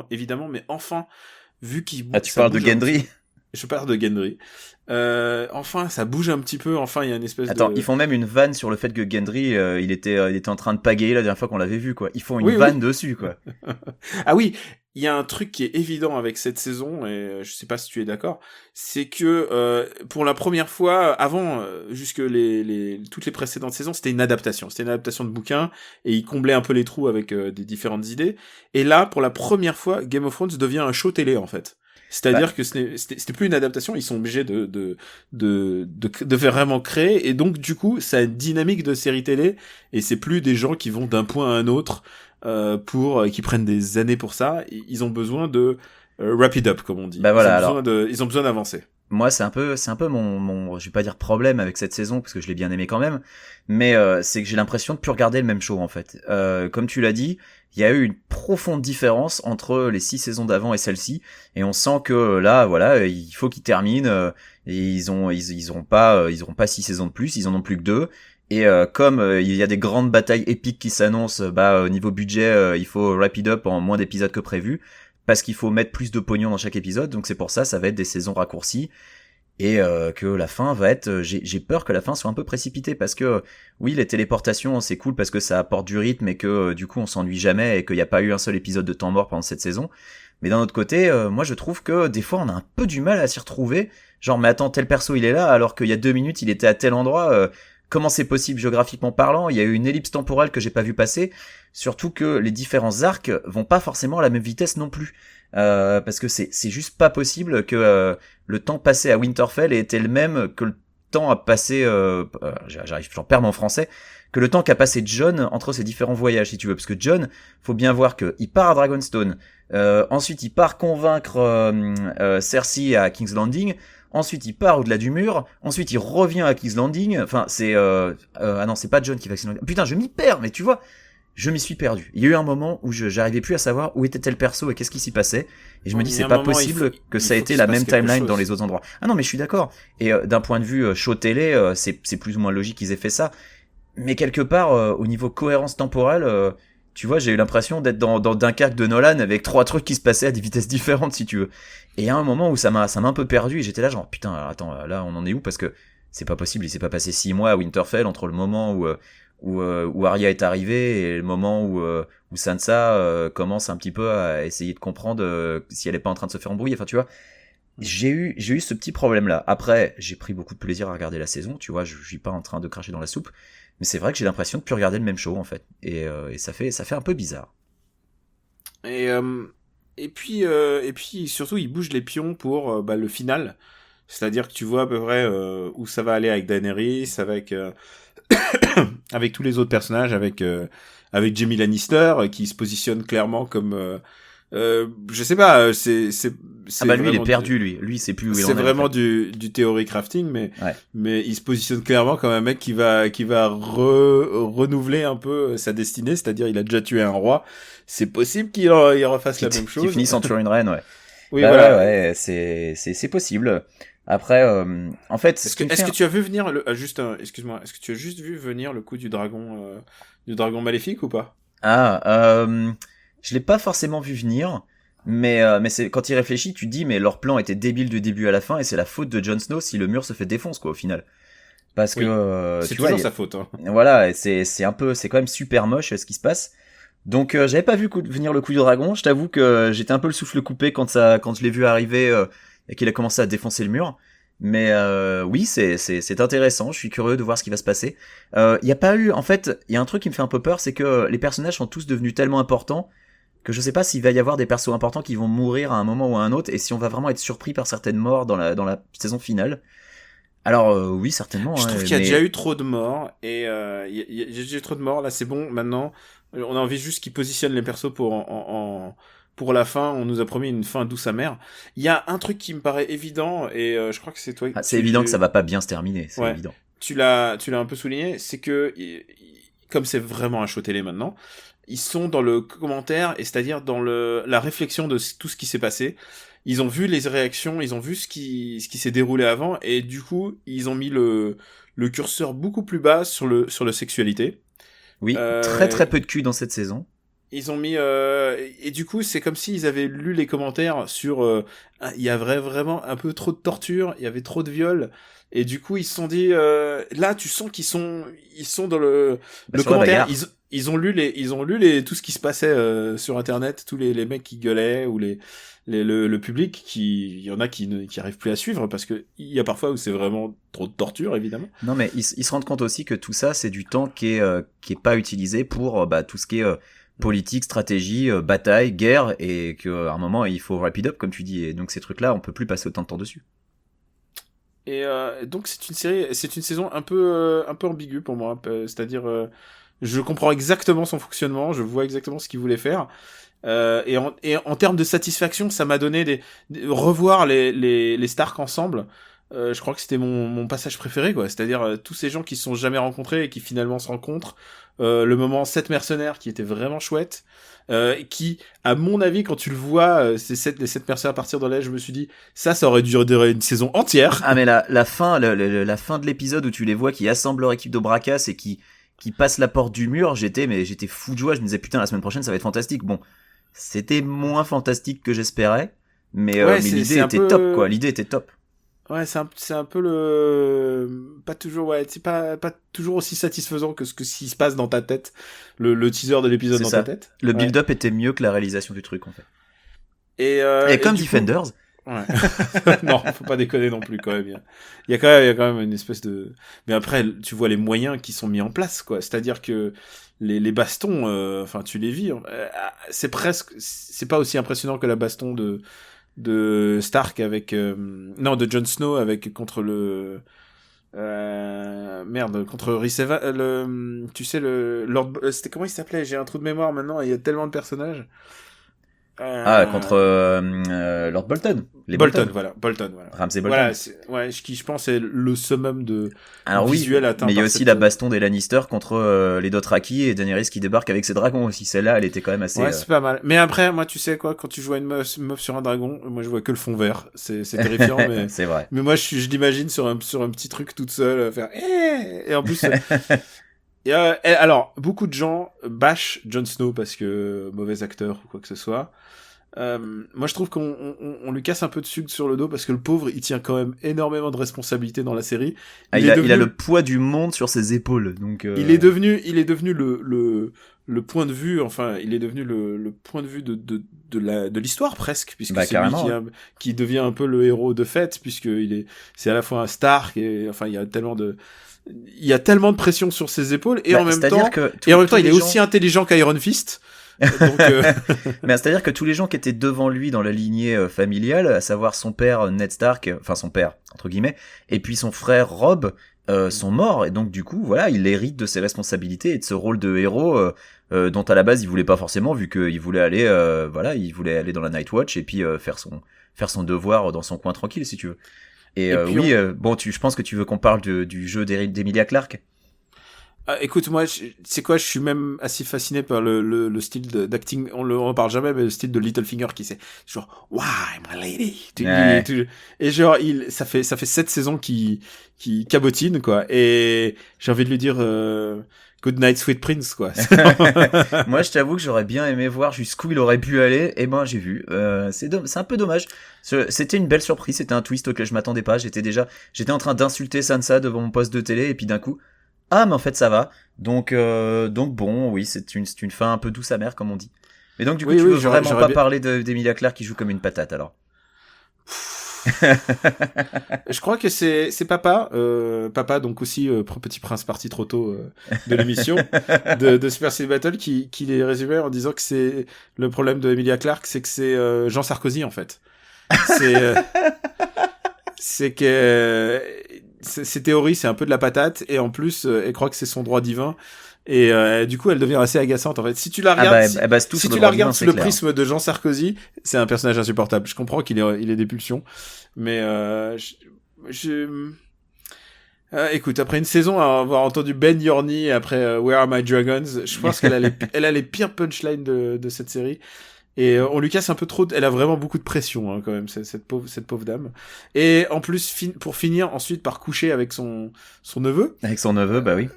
évidemment, mais enfin vu qu'il tu parles de Gendry. Je parle de Gendry. Enfin, ça bouge un petit peu. Enfin, il y a une espèce Attends, de... ils font même une vanne sur le fait que Gendry, il était en train de pagayer la dernière fois qu'on l'avait vu, quoi. Ils font une vanne dessus, quoi. Ah oui, il y a un truc qui est évident avec cette saison, et je sais pas si tu es d'accord, c'est que pour la première fois, avant, jusque toutes les précédentes saisons, c'était une adaptation. C'était une adaptation de bouquin, et ils comblaient un peu les trous avec des différentes idées. Et là, pour la première fois, Game of Thrones devient un show télé, en fait. C'est-à-dire que c'était plus une adaptation, ils sont obligés de faire vraiment créer, et donc du coup, ça a une dynamique de série télé, et c'est plus des gens qui vont d'un point à un autre, qui prennent des années pour ça, ils ont besoin de wrap it up, comme on dit. Bah voilà, ils ont besoin d'avancer. Moi, c'est un peu mon, je vais pas dire problème avec cette saison, parce que je l'ai bien aimé quand même, mais c'est que j'ai l'impression de plus regarder le même show, en fait. Comme tu l'as dit, il y a eu une profonde différence entre les 6 saisons d'avant et celle-ci, et on sent que là, voilà, il faut qu'ils terminent, et ils auront pas 6 saisons de plus, ils en ont plus que 2, et comme il y a des grandes batailles épiques qui s'annoncent, au niveau budget, il faut wrap it up en moins d'épisodes que prévu, parce qu'il faut mettre plus de pognon dans chaque épisode, donc c'est pour ça va être des saisons raccourcies, et que la fin va être, j'ai peur que la fin soit un peu précipitée, parce que oui, les téléportations c'est cool parce que ça apporte du rythme et que du coup on s'ennuie jamais et qu'il n'y a pas eu un seul épisode de temps mort pendant cette saison, mais d'un autre côté, moi je trouve que des fois on a un peu du mal à s'y retrouver, genre mais attends, tel perso il est là alors qu'il y a 2 minutes il était à tel endroit, comment c'est possible géographiquement parlant, il y a eu une ellipse temporelle que j'ai pas vu passer, surtout que les différents arcs vont pas forcément à la même vitesse non plus. Parce que c'est juste pas possible que le temps passé à Winterfell ait été le même que le temps à passer j'en perds mon français, que le temps qu'a passé Jon entre ses différents voyages, si tu veux, parce que Jon, faut bien voir que il part à Dragonstone, ensuite il part convaincre Cersei à King's Landing, ensuite il part au-delà du mur, ensuite il revient à King's Landing, enfin c'est ah non, c'est pas Jon qui va à King's Landing. Putain, je m'y perds, mais tu vois, je m'y suis perdu. Il y a eu un moment où j'arrivais plus à savoir où était tel perso et qu'est-ce qui s'y passait. Et je me dis, c'est pas possible que ça ait été la même timeline dans les autres endroits. Ah non, mais je suis d'accord. Et d'un point de vue show télé, c'est plus ou moins logique qu'ils aient fait ça. Mais quelque part, au niveau cohérence temporelle, tu vois, j'ai eu l'impression d'être dans Dunkerque de Nolan avec 3 trucs qui se passaient à des vitesses différentes, si tu veux. Et il y a un moment où ça m'a un peu perdu et j'étais là genre, putain, attends, là on en est où? Parce que c'est pas possible, il s'est pas passé 6 mois à Winterfell entre le moment où Arya est arrivée et le moment où Sansa commence un petit peu à essayer de comprendre si elle est pas en train de se faire embrouiller. Enfin, tu vois, j'ai eu ce petit problème là. Après, j'ai pris beaucoup de plaisir à regarder la saison, tu vois, je suis pas en train de cracher dans la soupe, mais c'est vrai que j'ai l'impression de plus regarder le même show en fait, et ça fait un peu bizarre. Et puis surtout il bouge les pions pour le final, c'est-à-dire que tu vois à peu près où ça va aller avec Daenerys, avec avec tous les autres personnages, avec Jaime Lannister qui se positionne clairement comme je sais pas, c'est lui il est perdu, lui c'est plus où il en est. C'est vraiment du theory crafting, mais il se positionne clairement comme un mec qui va renouveler un peu sa destinée, c'est-à-dire il a déjà tué un roi, c'est possible qu'il refasse la même chose. Qu'il finisse en tuant une reine, ouais. Oui, voilà. Ouais, c'est possible. Après, en fait, est-ce que tu as vu venir excuse-moi, est-ce que tu as juste vu venir le coup du dragon maléfique ou pas? Je l'ai pas forcément vu venir, mais c'est quand il réfléchit, tu te dis mais leur plan était débile du début à la fin et c'est la faute de Jon Snow si le mur se fait défoncer quoi au final. Parce que c'est toujours sa faute. Hein. Voilà, c'est quand même super moche ce qui se passe. Donc j'avais pas vu venir le coup du dragon. Je t'avoue que j'étais un peu le souffle coupé quand je l'ai vu arriver et qu'il a commencé à défoncer le mur. Mais oui, c'est intéressant. Je suis curieux de voir ce qui va se passer. Il y a pas eu, en fait, il y a un truc qui me fait un peu peur, c'est que les personnages sont tous devenus tellement importants que je sais pas s'il va y avoir des persos importants qui vont mourir à un moment ou à un autre et si on va vraiment être surpris par certaines morts dans la saison finale. Alors oui, certainement. Je trouve qu'il y a déjà eu trop de morts et il y a déjà eu trop de morts. Là, c'est bon. Maintenant, on a envie juste qu'ils positionnent les persos pour pour la fin, on nous a promis une fin douce amère. Il y a un truc qui me paraît évident, et je crois que c'est toi. C'est évident que ça va pas bien se terminer, c'est évident. Tu l'as un peu souligné, c'est que comme c'est vraiment un show télé maintenant, ils sont dans le commentaire, et c'est-à-dire dans la réflexion de tout ce qui s'est passé. Ils ont vu les réactions, ils ont vu ce qui s'est déroulé avant, et du coup, ils ont mis le curseur beaucoup plus bas sur le sexualité. Oui, très très peu de cul dans cette saison. Ils ont mis et du coup, c'est comme s'ils avaient lu les commentaires sur il y avait vraiment un peu trop de torture, il y avait trop de viols, et du coup, ils se sont dit là, tu sens qu'ils sont dans le commentaire. Ils ont lu tout ce qui se passait sur internet, tous les mecs qui gueulaient, ou le public il y en a qui arrivent plus à suivre, parce que il y a parfois où c'est vraiment trop de torture, évidemment. Non, mais ils se rendent compte aussi que tout ça, c'est du temps qui est pas utilisé pour tout ce qui est politique, stratégie, bataille, guerre, et qu'à un moment il faut wrap it up, comme tu dis, et donc ces trucs-là, on peut plus passer autant de temps dessus. Et donc c'est une saison un peu ambiguë pour moi, c'est-à-dire je comprends exactement son fonctionnement, je vois exactement ce qu'il voulait faire. Et en termes de satisfaction, ça m'a donné revoir les Stark ensemble. Je crois que c'était mon passage préféré, quoi. C'est-à-dire tous ces gens qui se sont jamais rencontrés et qui finalement se rencontrent. Le moment 7 mercenaires qui était vraiment chouette. Qui, à mon avis, quand tu le vois, les 7 mercenaires partir dans l'air, je me suis dit, ça aurait duré une saison entière. Ah, mais la fin de l'épisode où tu les vois qui assemblent leur équipe de Bracas et qui passent la porte du mur, j'étais fou de joie. Je me disais, putain, la semaine prochaine, ça va être fantastique. Bon, c'était moins fantastique que j'espérais, mais l'idée était top, quoi. L'idée était top. Ouais, c'est un peu pas toujours, ouais, c'est pas toujours aussi satisfaisant que ce qui se passe dans ta tête, le teaser de l'épisode dans ta tête. Le build-up était mieux que la réalisation du truc, en fait. Et comme Defenders. Ouais. Non, faut pas déconner non plus, quand même. Il y a quand même une espèce de, mais après, tu vois les moyens qui sont mis en place, quoi. C'est-à-dire que les bastons, enfin, tu les vis. C'est pas aussi impressionnant que la baston de Stark avec de Jon Snow contre Rhys Evans, tu sais, le Lord, c'était comment il s'appelait, j'ai un trou de mémoire maintenant, il y a tellement de personnages. Contre Lord Bolton. Bolton, voilà. Ramsay Bolton. Voilà, qui je pense est le summum de alors visuel atteint. Mais il y a aussi la baston des Lannister contre les Dothraki et Daenerys qui débarque avec ses dragons aussi. Celle-là, elle était quand même assez. Ouais, c'est pas mal. Mais après, moi, tu sais quoi, quand tu vois une meuf sur un dragon, moi je vois que le fond vert. C'est terrifiant, mais c'est vrai. Mais moi, je l'imagine sur un petit truc toute seule, faire et en plus. Alors, beaucoup de gens bâchent Jon Snow parce que mauvais acteur ou quoi que ce soit. Moi, je trouve qu'on lui casse un peu de sucre sur le dos parce que le pauvre, il tient quand même énormément de responsabilités dans la série. Il a le poids du monde sur ses épaules, donc. Il est devenu le point de vue, enfin, il est devenu le point de vue de l'histoire presque, puisque c'est lui qui devient un peu le héros de fait, puisque c'est à la fois un Stark et enfin, il y a tellement de pression sur ses épaules, et en même temps, il est aussi intelligent qu'Iron Fist. Donc, mais c'est-à-dire que tous les gens qui étaient devant lui dans la lignée familiale, à savoir son père Ned Stark, enfin son père entre guillemets, et puis son frère Robb, sont morts, et donc du coup voilà, il hérite de ses responsabilités et de ce rôle de héros dont à la base il voulait pas forcément, vu qu'il voulait aller dans la Night Watch et puis faire son devoir dans son coin tranquille, si tu veux. Et je pense que tu veux qu'on parle du jeu d'Emilia Clarke. Écoute, moi, c'est quoi, je suis même assez fasciné par le style d'acting, on en parle jamais, mais le style de Littlefinger qui c'est genre, why my lady? Et genre, ça fait 7 saisons qui cabotine, quoi, et j'ai envie de lui dire, good night, sweet prince, quoi. Moi, je t'avoue que j'aurais bien aimé voir jusqu'où il aurait pu aller, et ben, j'ai vu, c'est un peu dommage. C'était une belle surprise, c'était un twist auquel je m'attendais pas, j'étais en train d'insulter Sansa devant mon poste de télé, et puis d'un coup, ah, mais en fait, ça va. Donc bon, oui, c'est une fin un peu douce amère, comme on dit. Mais donc, du coup, tu veux vraiment pas parler d'Emilia Clarke qui joue comme une patate, alors? Je crois que c'est Papa, donc aussi Petit Prince parti trop tôt de l'émission de Super City Battle qui les résumait en disant que c'est le problème de Emilia Clarke, c'est que c'est Jean Sarkozy, en fait. C'est que ses théories, c'est un peu de la patate, et en plus, elle croit que c'est son droit divin. Et du coup, elle devient assez agaçante en fait. Si tu la regardes, si tu la regardes sous le prisme de Jean Sarkozy, c'est un personnage insupportable. Je comprends qu'il ait des pulsions, mais écoute, après une saison à avoir entendu Ben Yorny après Where Are My Dragons, je pense qu'elle a les pires punchlines de cette série. Et on lui casse un peu trop. Elle a vraiment beaucoup de pression quand même, cette pauvre dame. Et en plus, pour finir ensuite par coucher avec son neveu. Avec son neveu, bah oui.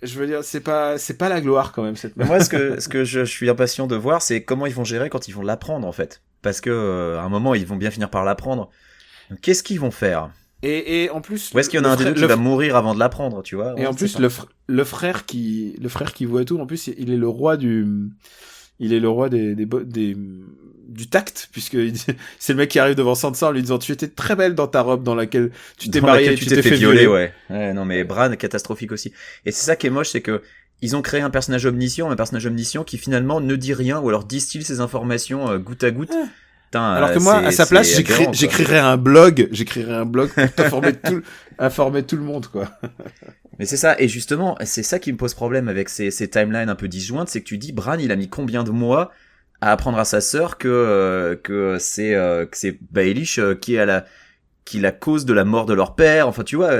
Je veux dire, c'est pas la gloire quand même cette. Mais moi, ce que je suis impatient de voir, c'est comment ils vont gérer quand ils vont l'apprendre en fait, parce que à un moment ils vont bien finir par l'apprendre. Donc, qu'est-ce qu'ils vont faire? Et en plus, ou est-ce qu'il y en a un des deux qui va mourir avant de l'apprendre, tu vois? Et en plus, le frère qui voit tout. En plus, il est le roi du tact, puisque c'est le mec qui arrive devant Sansa en lui disant tu étais très belle dans ta robe dans laquelle tu t'es mariée et tu t'es fait violer. Ouais, non mais Bran, catastrophique aussi. Et c'est ça qui est moche, c'est que ils ont créé un personnage omniscient qui finalement ne dit rien, ou alors distille ses informations goutte à goutte. Putain, alors que moi, à sa place, j'écrirais un blog pour informer tout le monde, quoi. Mais c'est ça, et justement, c'est ça qui me pose problème avec ces timelines un peu disjointes, c'est que tu dis, Bran, il a mis combien de mois à apprendre à sa sœur que c'est Baelish qui est la cause de la mort de leur père. Enfin, tu vois,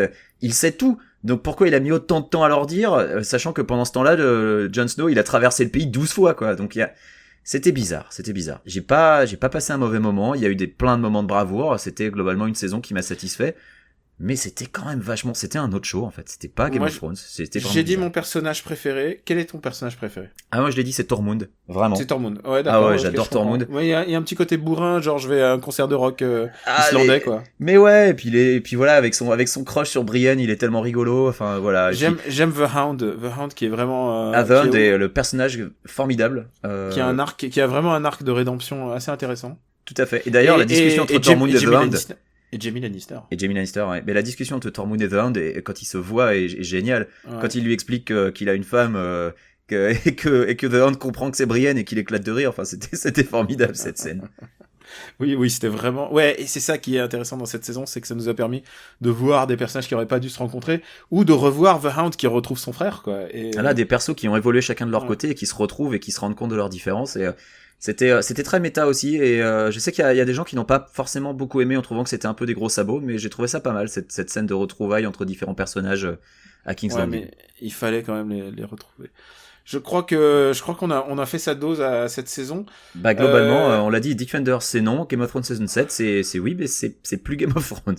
il sait tout. Donc pourquoi il a mis autant de temps à leur dire, sachant que pendant ce temps-là, Jon Snow, il a traversé le pays 12 fois, quoi. Donc c'était bizarre. J'ai pas passé un mauvais moment. Il y a eu plein de moments de bravoure. C'était globalement une saison qui m'a satisfait. Mais c'était quand même c'était un autre show, en fait. C'était pas Game of Thrones. J'ai dit mon personnage préféré. Quel est ton personnage préféré? Ah, moi, je l'ai dit, c'est Tormund. Vraiment. C'est Tormund. Ouais, d'accord. Ah ouais, j'adore Tormund. Ouais, il y a un petit côté bourrin, genre, je vais à un concert de rock islandais, quoi. Mais ouais, et puis voilà, avec son crush sur Brienne, il est tellement rigolo. Enfin, voilà. J'aime The Hound qui est vraiment, The Hound est le personnage formidable. Qui a vraiment un arc de rédemption assez intéressant. Tout à fait. Et d'ailleurs, la discussion entre Tormund et The Hound. Et Jaime Lannister. Ouais. Mais la discussion entre Tormund et The Hound, quand ils se voient, est géniale. Ouais. Quand il lui explique qu'il a une femme, et que The Hound comprend que c'est Brienne et qu'il éclate de rire. Enfin, c'était formidable, cette scène. Oui, c'était vraiment... Ouais, et c'est ça qui est intéressant dans cette saison, c'est que ça nous a permis de voir des personnages qui auraient pas dû se rencontrer, ou de revoir The Hound qui retrouve son frère, quoi. Et là, des persos qui ont évolué chacun de leur côté et qui se retrouvent et qui se rendent compte de leurs différences, et c'était très méta aussi, et je sais qu'il y a des gens qui n'ont pas forcément beaucoup aimé en trouvant que c'était un peu des gros sabots, mais j'ai trouvé ça pas mal, cette scène de retrouvailles entre différents personnages à King's Landing. Mais il fallait quand même les retrouver. Je crois qu'on a fait sa dose à cette saison. Bah globalement, on l'a dit, Defenders c'est non, Game of Thrones Season 7 c'est oui, mais c'est plus Game of Thrones.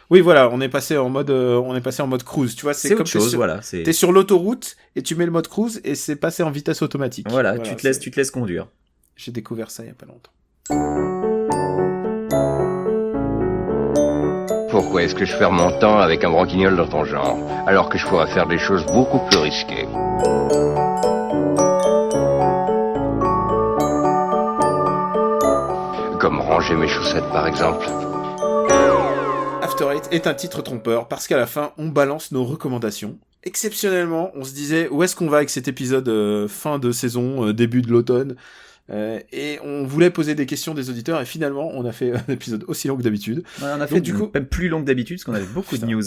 Oui, voilà, on est passé en mode cruise, tu vois, c'est comme autre chose, voilà, t'es sur l'autoroute et tu mets le mode cruise et c'est passé en vitesse automatique. Voilà, tu te laisses conduire. J'ai découvert ça il y a pas longtemps. Pourquoi est-ce que je perds mon temps avec un broquignol dans ton genre, alors que je pourrais faire des choses beaucoup plus risquées? Comme ranger mes chaussettes, par exemple. After Eight est un titre trompeur parce qu'à la fin, on balance nos recommandations. Exceptionnellement, on se disait où est-ce qu'on va avec cet épisode fin de saison, début de l'automne. Et on voulait poser des questions des auditeurs et finalement on a fait un épisode aussi long que d'habitude. Ouais, on a fait même plus long que d'habitude parce qu'on avait beaucoup de news.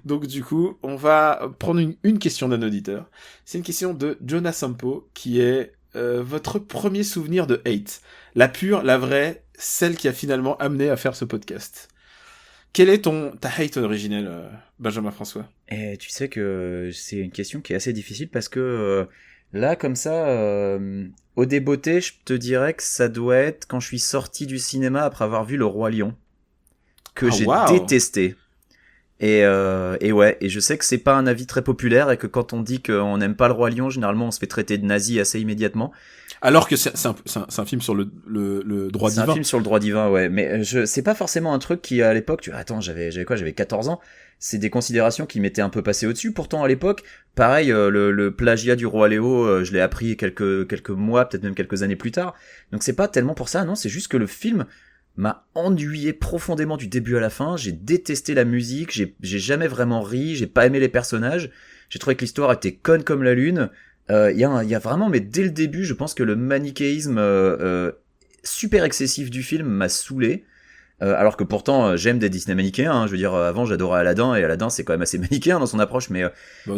Donc du coup, on va prendre une question d'un auditeur. C'est une question de Jonas Sampo qui est votre premier souvenir de Hate. La pure, la vraie, celle qui a finalement amené à faire ce podcast. Quelle est ta hate originelle, Benjamin François? Et tu sais que c'est une question qui est assez difficile parce que là, comme ça, au débeauté, je te dirais que ça doit être quand je suis sorti du cinéma après avoir vu Le Roi Lion, que j'ai détesté. Et ouais, et je sais que c'est pas un avis très populaire et que quand on dit qu'on n'aime pas Le Roi Lion, généralement on se fait traiter de nazi assez immédiatement. Alors que c'est un film sur le droit divin. C'est un film sur le droit divin, ouais. Mais c'est pas forcément un truc qui, à l'époque, attends, j'avais quoi? J'avais 14 ans. C'est des considérations qui m'étaient un peu passées au-dessus. Pourtant, à l'époque, pareil, le plagiat du Roi Léo, je l'ai appris quelques mois, peut-être même quelques années plus tard. Donc c'est pas tellement pour ça, non, c'est juste que le film m'a ennuyé profondément du début à la fin. J'ai détesté la musique, j'ai jamais vraiment ri, j'ai pas aimé les personnages. J'ai trouvé que l'histoire était conne comme la lune. Il y a vraiment, mais dès le début, je pense que le manichéisme super excessif du film m'a saoulé. Alors que pourtant j'aime des Disney manichéens, hein. Je veux dire, avant j'adorais Aladdin, et Aladdin c'est quand même assez manichéen dans son approche, mais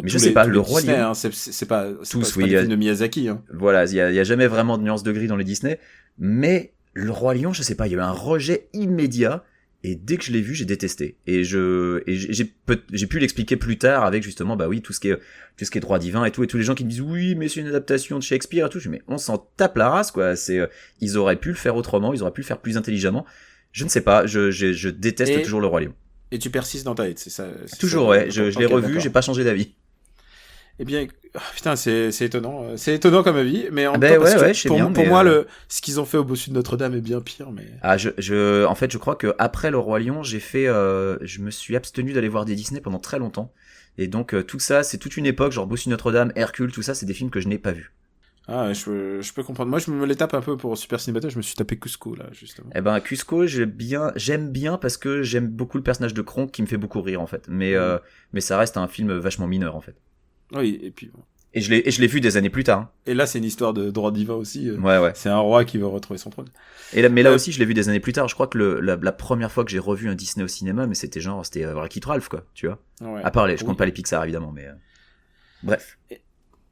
je sais pas, le Roi Disney, Lion, hein, c'est pas tous, pas oui, des films de Miyazaki, hein. voilà, il y a jamais vraiment de nuance de gris dans les Disney, mais le Roi Lion, je sais pas, il y a eu un rejet immédiat, et dès que je l'ai vu, j'ai détesté. Et j'ai pu l'expliquer plus tard avec justement, bah oui, tout ce qui est droit divin et tous les gens qui me disent oui, mais c'est une adaptation de Shakespeare et tout. Je dis, mais on s'en tape la race, quoi. Ils auraient pu le faire autrement, ils auraient pu le faire plus intelligemment. Je ne sais pas, je déteste toujours le Roi Lion. Et tu persistes dans ta hate, c'est ça? Toujours, ouais. Je l'ai revu, d'accord. j'ai pas changé d'avis. Eh bien, putain, c'est étonnant. C'est étonnant comme avis, mais en même Ben temps, parce ouais, que ouais, je sais pour bien, mais, moi, ce qu'ils ont fait au Bossu de Notre-Dame est bien pire, mais. Ah, en fait, je crois que après le Roi Lion, je me suis abstenu d'aller voir des Disney pendant très longtemps. Et donc, tout ça, c'est toute une époque, genre Bossu Notre-Dame, Hercule, tout ça, c'est des films que je n'ai pas vus. Ah, je peux comprendre. Moi, je me les tape un peu pour Super Cinémato, je me suis tapé Cusco, là, justement. Eh ben, Cusco, j'aime bien parce que j'aime beaucoup le personnage de Kronk qui me fait beaucoup rire, en fait. Mais ça reste un film vachement mineur, en fait. Oui, et puis bon. Et je l'ai vu des années plus tard, hein. Et là, c'est une histoire de droit divin aussi. Ouais. C'est un roi qui veut retrouver son trône. Mais là aussi, je l'ai vu des années plus tard. Je crois que la première fois que j'ai revu un Disney au cinéma, mais c'était Wreck-It Ralph, quoi, tu vois. Ouais. À part je compte pas les Pixar, évidemment, mais bref.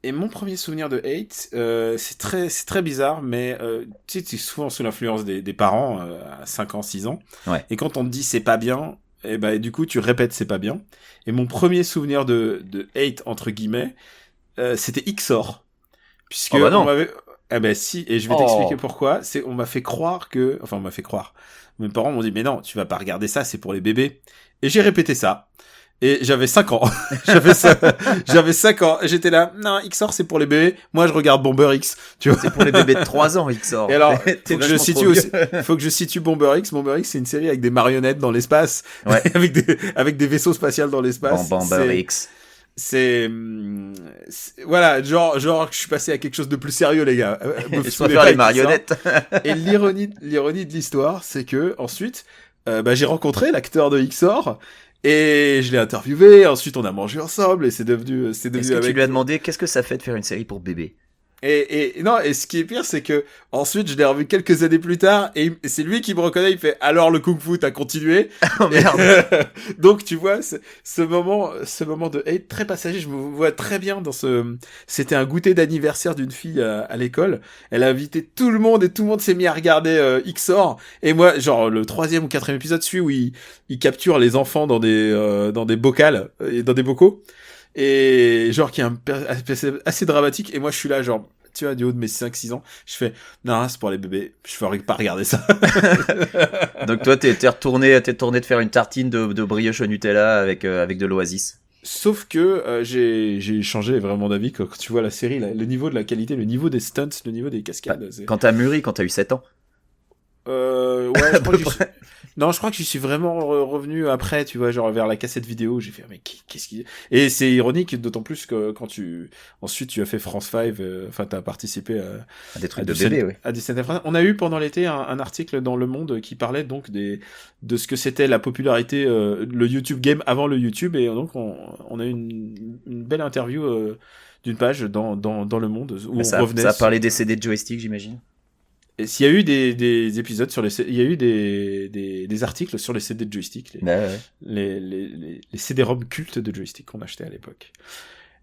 Et mon premier souvenir de hate, c'est très bizarre, mais tu sais, t'es souvent sous l'influence des parents à 5 ans, 6 ans. Ouais. Et quand on te dit c'est pas bien, et ben du coup tu répètes c'est pas bien. Et mon premier souvenir de hate entre guillemets, c'était Xor, puisque oh bah non. on m'avait, eh ben si, et je vais t'expliquer pourquoi. On m'a fait croire on m'a fait croire. Mes parents m'ont dit mais non, tu vas pas regarder ça, c'est pour les bébés. Et j'ai répété ça. Et j'avais 5 ans. j'avais 5 ans. J'étais là, non, Xor c'est pour les bébés. Moi je regarde Bomber X. Tu vois. C'est pour les bébés de 3 ans, Xor. Et alors, faut que je situe Bomber X. Bomber X, c'est une série avec des marionnettes dans l'espace. Ouais. avec des vaisseaux spatials dans l'espace. Bomber X. C'est voilà, genre je suis passé à quelque chose de plus sérieux, les gars. Je préfère les marionnettes. Et l'ironie de l'histoire, c'est que ensuite j'ai rencontré l'acteur de Xor et je l'ai interviewé, ensuite on a mangé ensemble et c'est devenu Est-ce que tu lui as demandé qu'est-ce que ça fait de faire une série pour bébé? Et non, et ce qui est pire, c'est que ensuite je l'ai revu quelques années plus tard et c'est lui qui me reconnaît, il fait alors le kung fu t'as continué. Oh merde. Donc tu vois ce moment de hate très passager, je me vois très bien dans c'était un goûter d'anniversaire d'une fille à l'école, elle a invité tout le monde et tout le monde s'est mis à regarder Xor et moi genre le 3e ou 4e épisode celui où il capture les enfants dans des bocals et dans des bocaux. Et genre qui est assez dramatique et moi je suis là genre tu vois du haut de mes 5-6 ans je fais non c'est pour les bébés je ferais pas regarder ça. Donc toi t'es retourné de faire une tartine de brioche au Nutella avec de l'Oasis. Sauf que j'ai changé vraiment d'avis quand tu vois la série le niveau de la qualité, le niveau des stunts, le niveau des cascades. Quand t'as mûri, quand t'as eu 7 ans. Ouais, je crois que non, je crois que j'y suis vraiment revenu après, tu vois, genre vers la cassette vidéo, j'ai fait mais qu'est-ce qui et c'est ironique d'autant plus que quand ensuite tu as fait France 5, enfin t'as participé à des trucs de bébé, oui. À des scènes on a eu pendant l'été un article dans Le Monde qui parlait donc de ce que c'était la popularité le YouTube game avant le YouTube et donc on a eu une belle interview d'une page dans Le Monde où on revenait. Ça a parlé des CD de joystick, j'imagine. Et s'il y a eu des épisodes sur il y a eu des articles sur les CD de joystick, les CD-ROM cultes de joystick qu'on achetait à l'époque.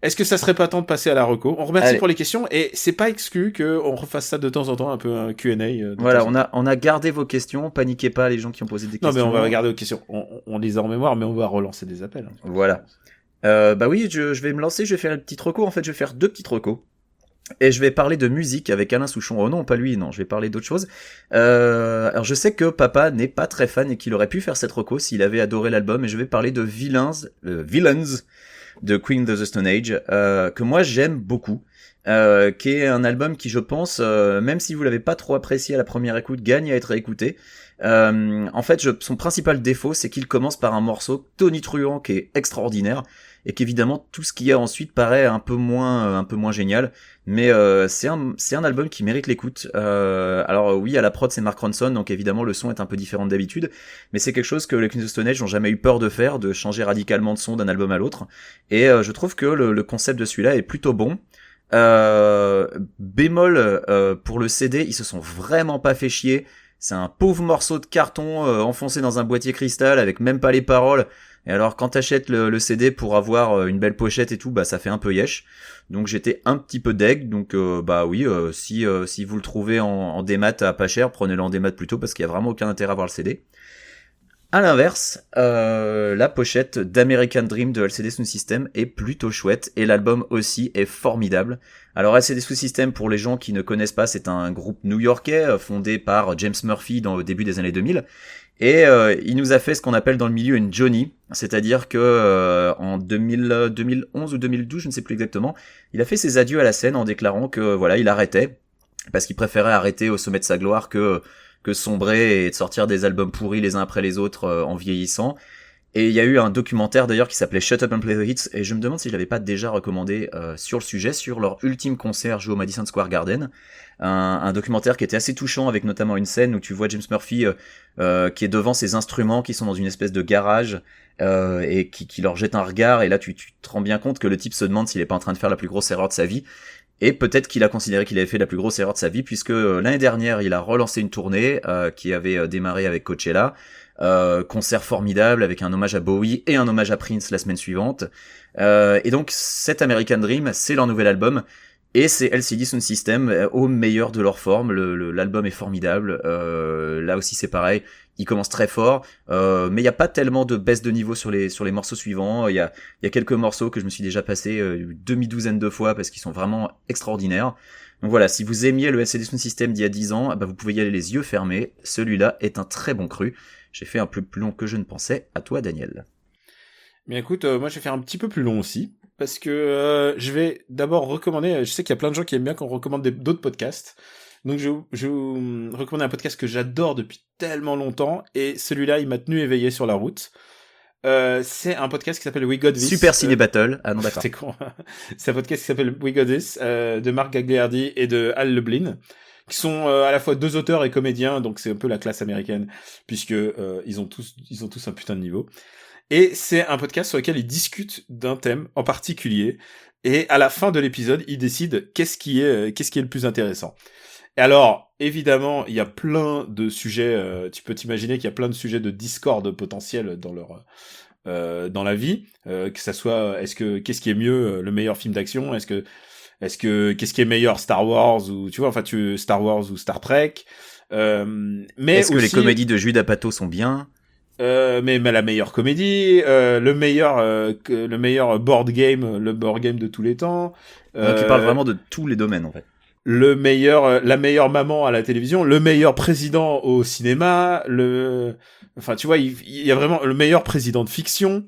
Est-ce que ça serait pas temps de passer à la reco? On remercie pour les questions et c'est pas exclu qu'on refasse ça de temps en temps, un peu un Q&A. Voilà, on a gardé vos questions, paniquez pas les gens qui ont posé des questions. Non mais on va regarder vos questions, on les a en mémoire mais on va relancer des appels. Hein. Voilà. Bah oui, je vais me lancer, je vais faire une petite reco, en fait je vais faire 2 petites recos. Et je vais parler de musique avec Alain Souchon. Oh non, pas lui, non, je vais parler d'autre chose. Alors je sais que papa n'est pas très fan et qu'il aurait pu faire cette reco s'il avait adoré l'album, et je vais parler de Villains de Queen of the Stone Age, que moi j'aime beaucoup, qui est un album qui je pense, même si vous l'avez pas trop apprécié à la première écoute, gagne à être écouté. En fait, son principal défaut, c'est qu'il commence par un morceau tonitruant qui est extraordinaire, et qu'évidemment tout ce qu'il y a ensuite paraît un peu moins génial, mais c'est un album qui mérite l'écoute. Alors oui, à la prod c'est Mark Ronson, donc évidemment le son est un peu différent d'habitude, mais c'est quelque chose que les Queens of the Stone Age n'ont jamais eu peur de faire, de changer radicalement de son d'un album à l'autre, et je trouve que le concept de celui-là est plutôt bon. Bémol pour le CD, ils se sont vraiment pas fait chier. C'est un pauvre morceau de carton enfoncé dans un boîtier cristal avec même pas les paroles. Et alors quand t'achètes le CD pour avoir une belle pochette et tout, bah ça fait un peu yesh. Donc j'étais un petit peu deg. Donc bah oui, si vous le trouvez en démat à pas cher, prenez-le en démat plutôt parce qu'il y a vraiment aucun intérêt à avoir le CD. À l'inverse, la pochette d'American Dream de LCD Sound System est plutôt chouette et l'album aussi est formidable. Alors LCD Sound System, pour les gens qui ne connaissent pas, c'est un groupe new-yorkais fondé par James Murphy au début des années 2000 et il nous a fait ce qu'on appelle dans le milieu une Johnny, c'est-à-dire que en 2011 ou 2012, je ne sais plus exactement, il a fait ses adieux à la scène en déclarant que voilà, il arrêtait parce qu'il préférait arrêter au sommet de sa gloire que sombrer et de sortir des albums pourris les uns après les autres en vieillissant. Et il y a eu un documentaire d'ailleurs qui s'appelait Shut Up and Play the Hits, et je me demande si je l'avais pas déjà recommandé sur le sujet, sur leur ultime concert joué au Madison Square Garden. Un documentaire qui était assez touchant avec notamment une scène où tu vois James Murphy qui est devant ses instruments qui sont dans une espèce de garage et qui leur jette un regard, et là tu te rends bien compte que le type se demande s'il est pas en train de faire la plus grosse erreur de sa vie. Et peut-être qu'il a considéré qu'il avait fait la plus grosse erreur de sa vie, puisque l'année dernière, il a relancé une tournée qui avait démarré avec Coachella, concert formidable avec un hommage à Bowie et un hommage à Prince la semaine suivante. Et donc, cet American Dream, c'est leur nouvel album, et c'est LCD Sound System au meilleur de leur forme. L'album est formidable. Là aussi, c'est pareil. Il commence très fort, mais il n'y a pas tellement de baisse de niveau sur les morceaux suivants. Il y a quelques morceaux que je me suis déjà passé demi-douzaine de fois parce qu'ils sont vraiment extraordinaires. Donc voilà, si vous aimiez le LCD Sound System d'il y a 10 ans, bah vous pouvez y aller les yeux fermés. Celui-là est un très bon cru. J'ai fait un peu plus long que je ne pensais. À toi, Daniel. Mais écoute, moi je vais faire un petit peu plus long aussi, parce que je vais d'abord recommander, je sais qu'il y a plein de gens qui aiment bien qu'on recommande d'autres podcasts. Donc je vais vous recommander un podcast que j'adore depuis tellement longtemps, et celui-là il m'a tenu éveillé sur la route. C'est un podcast qui s'appelle We Got This. Super Ciné Battle. Ah non, d'accord. C'est con. C'est un podcast qui s'appelle We Got This, de Mark Gagliardi et de Al Lublin, qui sont à la fois deux auteurs et comédiens, donc c'est un peu la classe américaine, puisque ils ont tous un putain de niveau. Et c'est un podcast sur lequel ils discutent d'un thème en particulier, et à la fin de l'épisode, ils décident qu'est-ce qui est le plus intéressant. Et alors, évidemment, il y a plein de sujets, tu peux t'imaginer qu'il y a plein de sujets de discorde potentiels dans la vie, que ça soit, qu'est-ce qui est mieux, le meilleur film d'action, qu'est-ce qui est meilleur, Star Wars ou, tu vois, enfin, Star Wars ou Star Trek, mais est-ce que aussi, les comédies de Jude Apatow sont bien? Mais la meilleure comédie, le meilleur board game de tous les temps. Donc tu parles vraiment de tous les domaines, en fait. La meilleure maman à la télévision, le meilleur président au cinéma, enfin tu vois, il y a vraiment le meilleur président de fiction,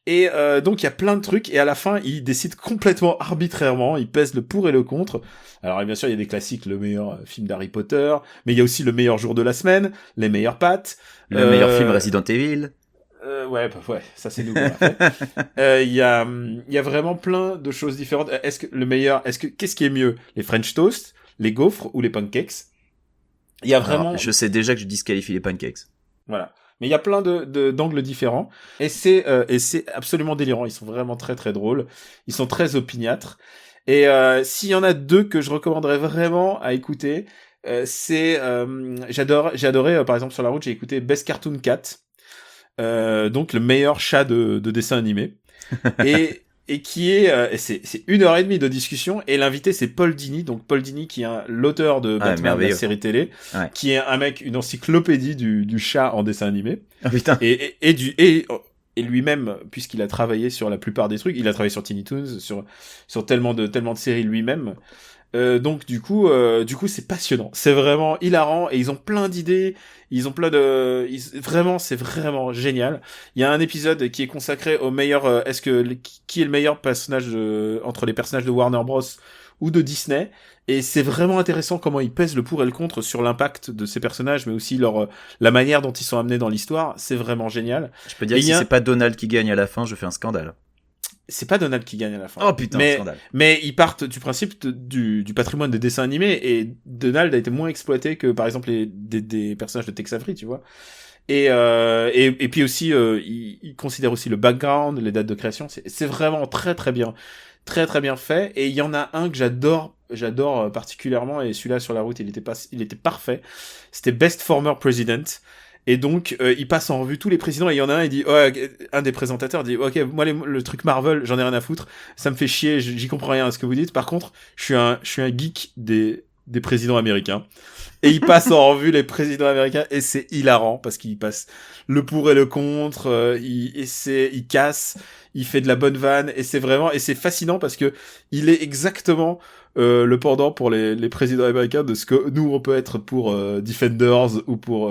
et donc il y a plein de trucs, et à la fin ils décident complètement arbitrairement, ils pèsent le pour et le contre. Alors bien sûr il y a des classiques, le meilleur film d'Harry Potter, mais il y a aussi le meilleur jour de la semaine, les meilleures pâtes, le meilleur film Resident Evil. Ouais, ça c'est nouveau. Il y a vraiment plein de choses différentes. Qu'est-ce qui est mieux, les French toast, les gaufres ou les pancakes? Il y a vraiment. Alors, je sais déjà que je disqualifie les pancakes. Voilà. Mais il y a plein d'angles différents, et c'est absolument délirant. Ils sont vraiment très très drôles. Ils sont très opiniâtres. Et s'il y en a deux que je recommanderais vraiment à écouter, j'ai adoré par exemple sur la route, j'ai écouté Best Cartoon Cat. Donc le meilleur chat de dessin animé, et qui est c'est 1h30 de discussion, et l'invité c'est Paul Dini, donc Paul Dini qui est l'auteur de Batman, la série télé, ouais, qui est un mec, une encyclopédie du chat en dessin animé. Oh, putain. Et lui-même, puisqu'il a travaillé sur la plupart des trucs, il a travaillé sur Tiny Toons, sur tellement de séries lui-même. Donc du coup c'est passionnant, c'est vraiment hilarant, et ils ont plein d'idées, vraiment c'est vraiment génial. Il y a un épisode qui est consacré au meilleur qui est le meilleur personnage entre les personnages de Warner Bros ou de Disney, et c'est vraiment intéressant comment ils pèsent le pour et le contre sur l'impact de ces personnages, mais aussi la manière dont ils sont amenés dans l'histoire. C'est vraiment génial. Je peux dire que si c'est pas Donald qui gagne à la fin, je fais un scandale. C'est pas Donald qui gagne à la fin. Oh putain, scandale. Mais ils partent du principe du patrimoine des dessins animés, et Donald a été moins exploité que par exemple des personnages de Tex Avery, tu vois. Et puis aussi ils considèrent aussi le background, les dates de création. C'est vraiment très très bien, très très bien fait. Et il y en a un que j'adore j'adore particulièrement, et celui-là sur la route, il était parfait. C'était Best Former President. Et donc, il passe en revue tous les présidents, et il y en a un, il dit, un des présentateurs dit, ok, moi, le truc Marvel, j'en ai rien à foutre, ça me fait chier, j'y comprends rien à ce que vous dites. Par contre, je suis un geek des présidents américains. Et il passe en revue les présidents américains, et c'est hilarant, parce qu'il passe le pour et le contre, il casse, il fait de la bonne vanne, et c'est fascinant parce que il est exactement le pendant pour les présidents américains de ce que nous on peut être pour Defenders ou pour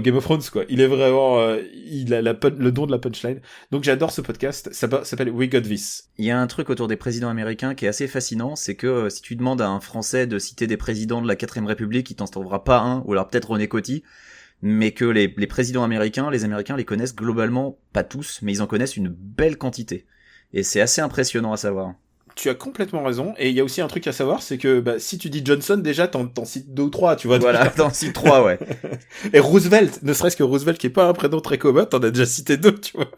Game of Thrones, quoi. Il est vraiment il a le don de la punchline. Donc j'adore ce podcast, ça s'appelle We Got This. Il y a un truc autour des présidents américains qui est assez fascinant, c'est que si tu demandes à un Français de citer des présidents de la 4ème République, il t'en trouvera pas un, ou alors peut-être René Coty, mais que les présidents américains, les Américains les connaissent globalement, pas tous, mais ils en connaissent une belle quantité. Et c'est assez impressionnant à savoir. Tu as complètement raison, et il y a aussi un truc à savoir, c'est que si tu dis Johnson, déjà t'en cites 2 ou 3, tu vois. Voilà, t'en cites 3, ouais. Et Roosevelt, ne serait-ce que Roosevelt qui est pas un prénom très commun, t'en as déjà cité 2, tu vois.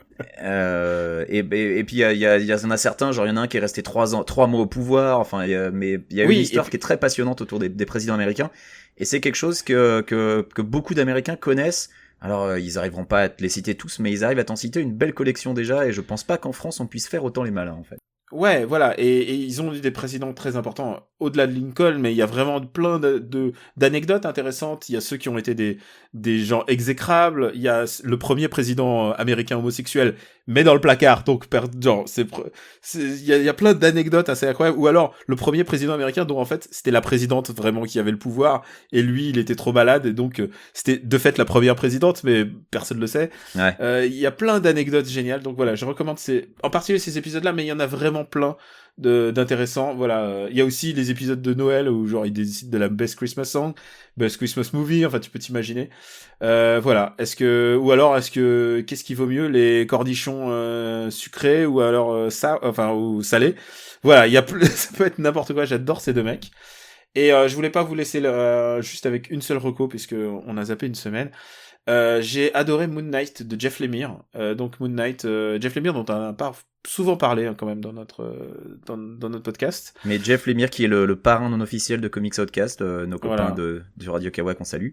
Et puis il y en a certains, genre il y en a un qui est resté 3 mois au pouvoir, enfin mais il y a une histoire qui est très passionnante autour des présidents américains, et c'est quelque chose que beaucoup d'Américains connaissent. Alors ils arriveront pas à te les citer tous, mais ils arrivent à t'en citer une belle collection déjà, et je pense pas qu'en France on puisse faire autant les malins en fait. Ouais, voilà, et ils ont eu des présidents très importants au-delà de Lincoln, mais il y a vraiment plein d'anecdotes intéressantes. Il y a ceux qui ont été des gens exécrables. Il y a le premier président américain homosexuel, mais dans le placard. Donc, genre, il y a plein d'anecdotes assez incroyables. Ou alors, le premier président américain dont, en fait, c'était la présidente vraiment qui avait le pouvoir, et lui, il était trop malade, et donc, c'était de fait la première présidente, mais personne le sait. Ouais. Il y a plein d'anecdotes géniales. Donc voilà, je recommande en particulier ces épisodes-là, mais il y en a vraiment plein d'intéressants. Voilà, il y a aussi les épisodes de Noël où genre ils décident de la Best Christmas Song, Best Christmas Movie, enfin tu peux t'imaginer. Voilà, qu'est-ce qu'il vaut mieux, les cornichons sucrés ou alors ou salés. Voilà, ça peut être n'importe quoi, j'adore ces 2 mecs. Et je voulais pas vous laisser juste avec une seule reco puisque on a zappé une semaine. J'ai adoré Moon Knight de Jeff Lemire. Donc Moon Knight, Jeff Lemire dont on a souvent parlé quand même dans notre podcast. Mais Jeff Lemire qui est le parrain non officiel de Comics Outcast, nos copains du Radio Kawa qu'on salue.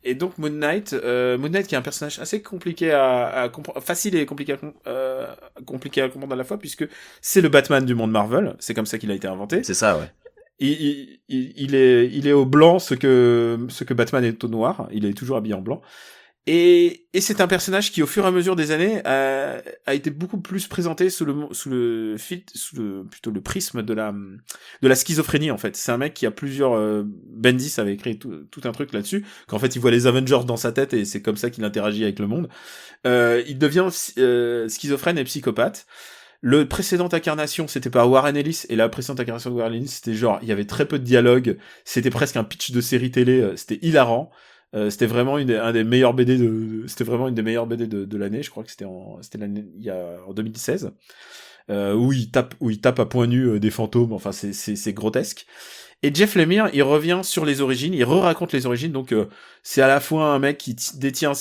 Et donc Moon Knight qui est un personnage assez compliqué à comprendre, facile et compliqué à comprendre à la fois, puisque c'est le Batman du monde Marvel, c'est comme ça qu'il a été inventé. C'est ça, ouais. Il est au blanc ce que Batman est au noir, il est toujours habillé en blanc. Et c'est un personnage qui, au fur et à mesure des années, a été beaucoup plus présenté sous le prisme de la schizophrénie, en fait. C'est un mec qui a plusieurs, Bendis avait écrit tout un truc là-dessus, qu'en fait, il voit les Avengers dans sa tête et c'est comme ça qu'il interagit avec le monde. Il devient, schizophrène et psychopathe. Le précédente incarnation, c'était par Warren Ellis, et la précédente incarnation de Warren Ellis, c'était genre, il y avait très peu de dialogue, c'était presque un pitch de série télé, c'était hilarant. C'était vraiment une des meilleures BD de l'année, je crois que c'était en 2016, où il tape à poing nu des fantômes, enfin c'est grotesque. Et Jeff Lemire, il revient sur les origines, il raconte les origines, donc c'est à la fois un mec qui détient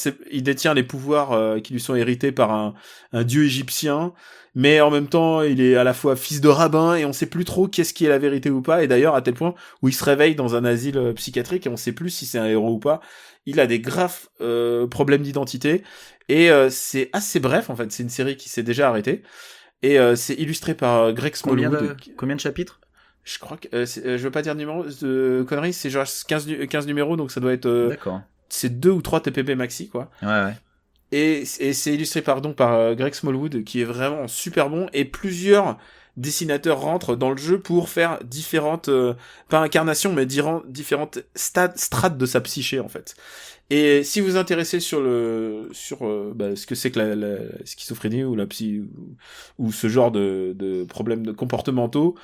les pouvoirs qui lui sont hérités par un dieu égyptien, mais en même temps il est à la fois fils de rabbin, et on sait plus trop qu'est-ce qui est la vérité ou pas, et d'ailleurs à tel point où il se réveille dans un asile psychiatrique et on sait plus si c'est un héros ou pas. Il a des graves problèmes d'identité, et c'est assez bref en fait, c'est une série qui s'est déjà arrêtée, et c'est illustré par Greg Smallwood. Combien de chapitres? Je crois que je veux pas dire numéro de conneries, c'est genre 15 numéros, donc ça doit être D'accord. C'est 2 ou 3 TPB maxi, quoi. Ouais. Et c'est illustré par Greg Smallwood, qui est vraiment super bon, et plusieurs dessinateurs rentrent dans le jeu pour faire différentes pas incarnations, mais différentes strates de sa psyché, en fait. Et si vous vous intéressez sur ce que c'est que la schizophrénie ou la psy ou ce genre de problèmes comportementaux,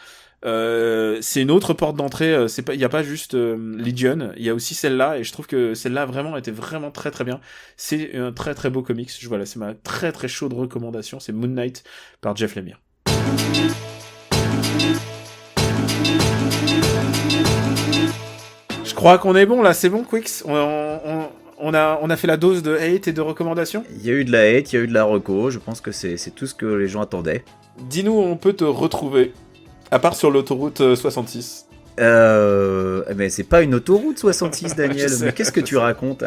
c'est une autre porte d'entrée. Il y a pas juste Legion, il y a aussi celle-là, et je trouve que celle-là vraiment était vraiment très très bien. C'est un très très beau comics. Voilà, c'est ma très très chaude recommandation. C'est Moon Knight par Jeff Lemire. Je crois qu'on est bon là, c'est bon, Quix. On a fait la dose de hate et de recommandations. Il y a eu de la hate, il y a eu de la reco. Je pense que c'est tout ce que les gens attendaient. Dis-nous où on peut te retrouver. À part sur l'autoroute 66. Mais c'est pas une autoroute 66, Daniel. Mais qu'est-ce que tu racontes?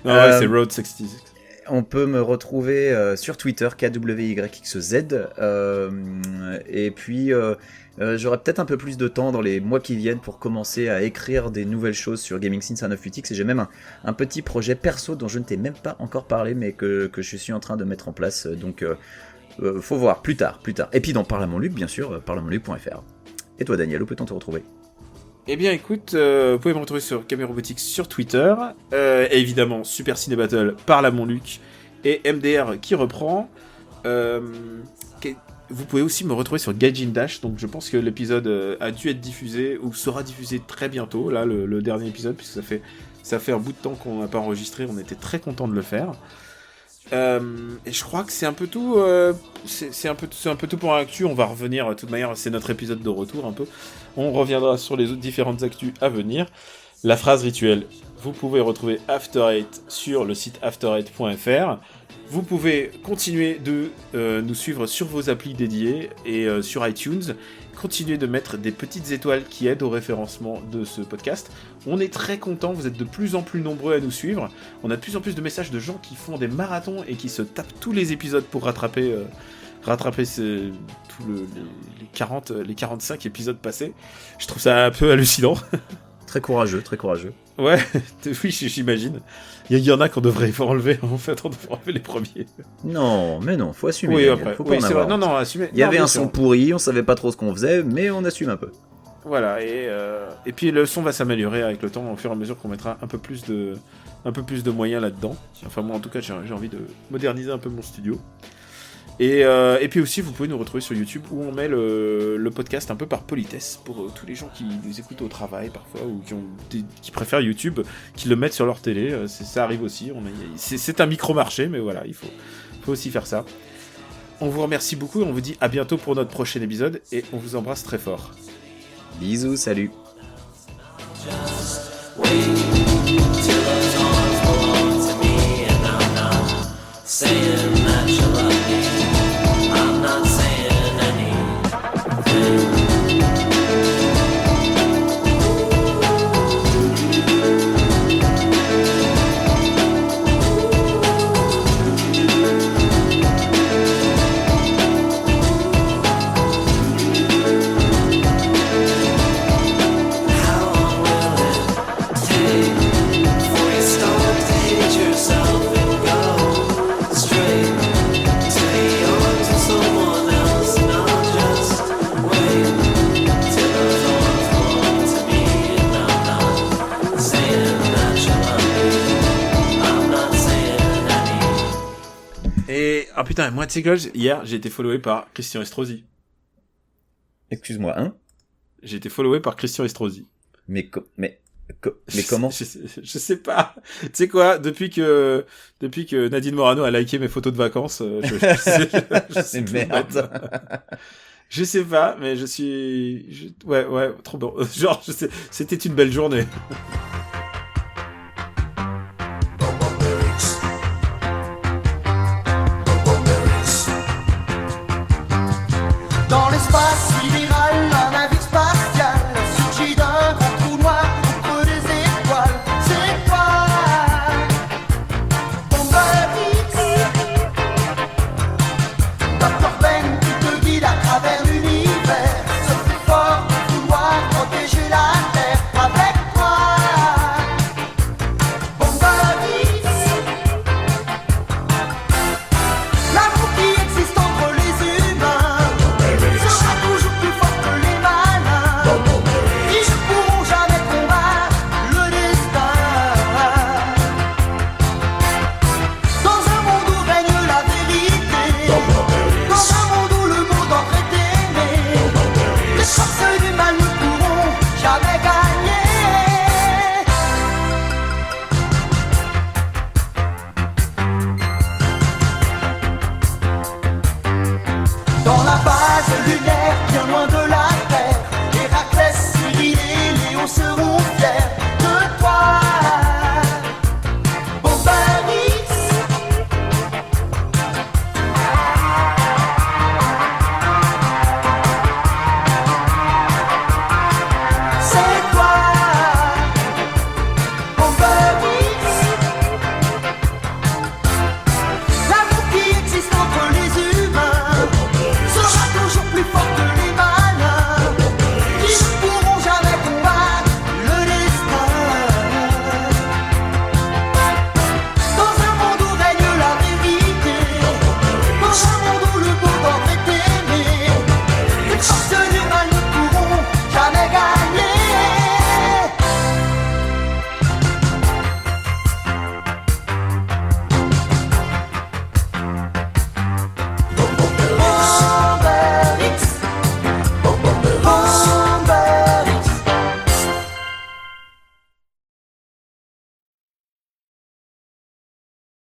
Non, ouais, c'est Road 66. On peut me retrouver sur Twitter, KWYXZ. Et puis, j'aurai peut-être un peu plus de temps dans les mois qui viennent pour commencer à écrire des nouvelles choses sur Gaming Sins 198X. Et j'ai même un petit projet perso dont je ne t'ai même pas encore parlé, mais que je suis en train de mettre en place. Donc, faut voir, plus tard. Et puis dans Parle à mon Luc, bien sûr, parleamonluc.fr. Et toi, Daniel, où peut-on te retrouver? Eh bien, écoute, vous pouvez me retrouver sur Camé Robotics sur Twitter, et évidemment Super Ciné Battle par mon Luc et MDR qui reprend. Vous pouvez aussi me retrouver sur Gaijin Dash, donc je pense que l'épisode a dû être diffusé ou sera diffusé très bientôt, là le dernier épisode, puisque ça fait un bout de temps qu'on n'a pas enregistré, on était très content de le faire. Et je crois que c'est un peu tout. C'est un peu tout pour l'actu. On va revenir. De toute manière, c'est notre épisode de retour un peu. On reviendra sur les autres différentes actus à venir. La phrase rituelle. Vous pouvez retrouver After Eight sur le site after8.fr. Vous pouvez continuer de nous suivre sur vos applis dédiées et sur iTunes. Continuez de mettre des petites étoiles qui aident au référencement de ce podcast. On est très contents, vous êtes de plus en plus nombreux à nous suivre. On a de plus en plus de messages de gens qui font des marathons et qui se tapent tous les épisodes pour rattraper les 45 épisodes passés. Je trouve ça un peu hallucinant. Très courageux. Ouais, oui, j'imagine. Il y en a qu'on devrait enlever, en fait, on devrait enlever les premiers. Non, mais non, faut assumer. Oui, après, faut pas en avoir. Non, assumer. Il y avait un son pourri, on savait pas trop ce qu'on faisait, mais on assume un peu. Voilà, et puis le son va s'améliorer avec le temps, au fur et à mesure qu'on mettra un peu plus de moyens là-dedans. Enfin, moi, en tout cas, j'ai envie de moderniser un peu mon studio. Et puis aussi, vous pouvez nous retrouver sur YouTube où on met le podcast un peu par politesse pour tous les gens qui nous écoutent au travail parfois ou qui préfèrent YouTube, qui le mettent sur leur télé. Ça arrive aussi. C'est un micro-marché, mais voilà, il faut aussi faire ça. On vous remercie beaucoup et on vous dit à bientôt pour notre prochain épisode et on vous embrasse très fort. Bisous, salut. Ah putain, moi, tu sais que hier, j'ai été followé par Christian Estrosi. Excuse-moi, hein? J'ai été followé par Christian Estrosi. Mais comment? Je sais pas. Tu sais quoi, depuis que Nadine Morano a liké mes photos de vacances, je sais merde. Je sais pas, mais ouais, trop bon. Genre, c'était une belle journée.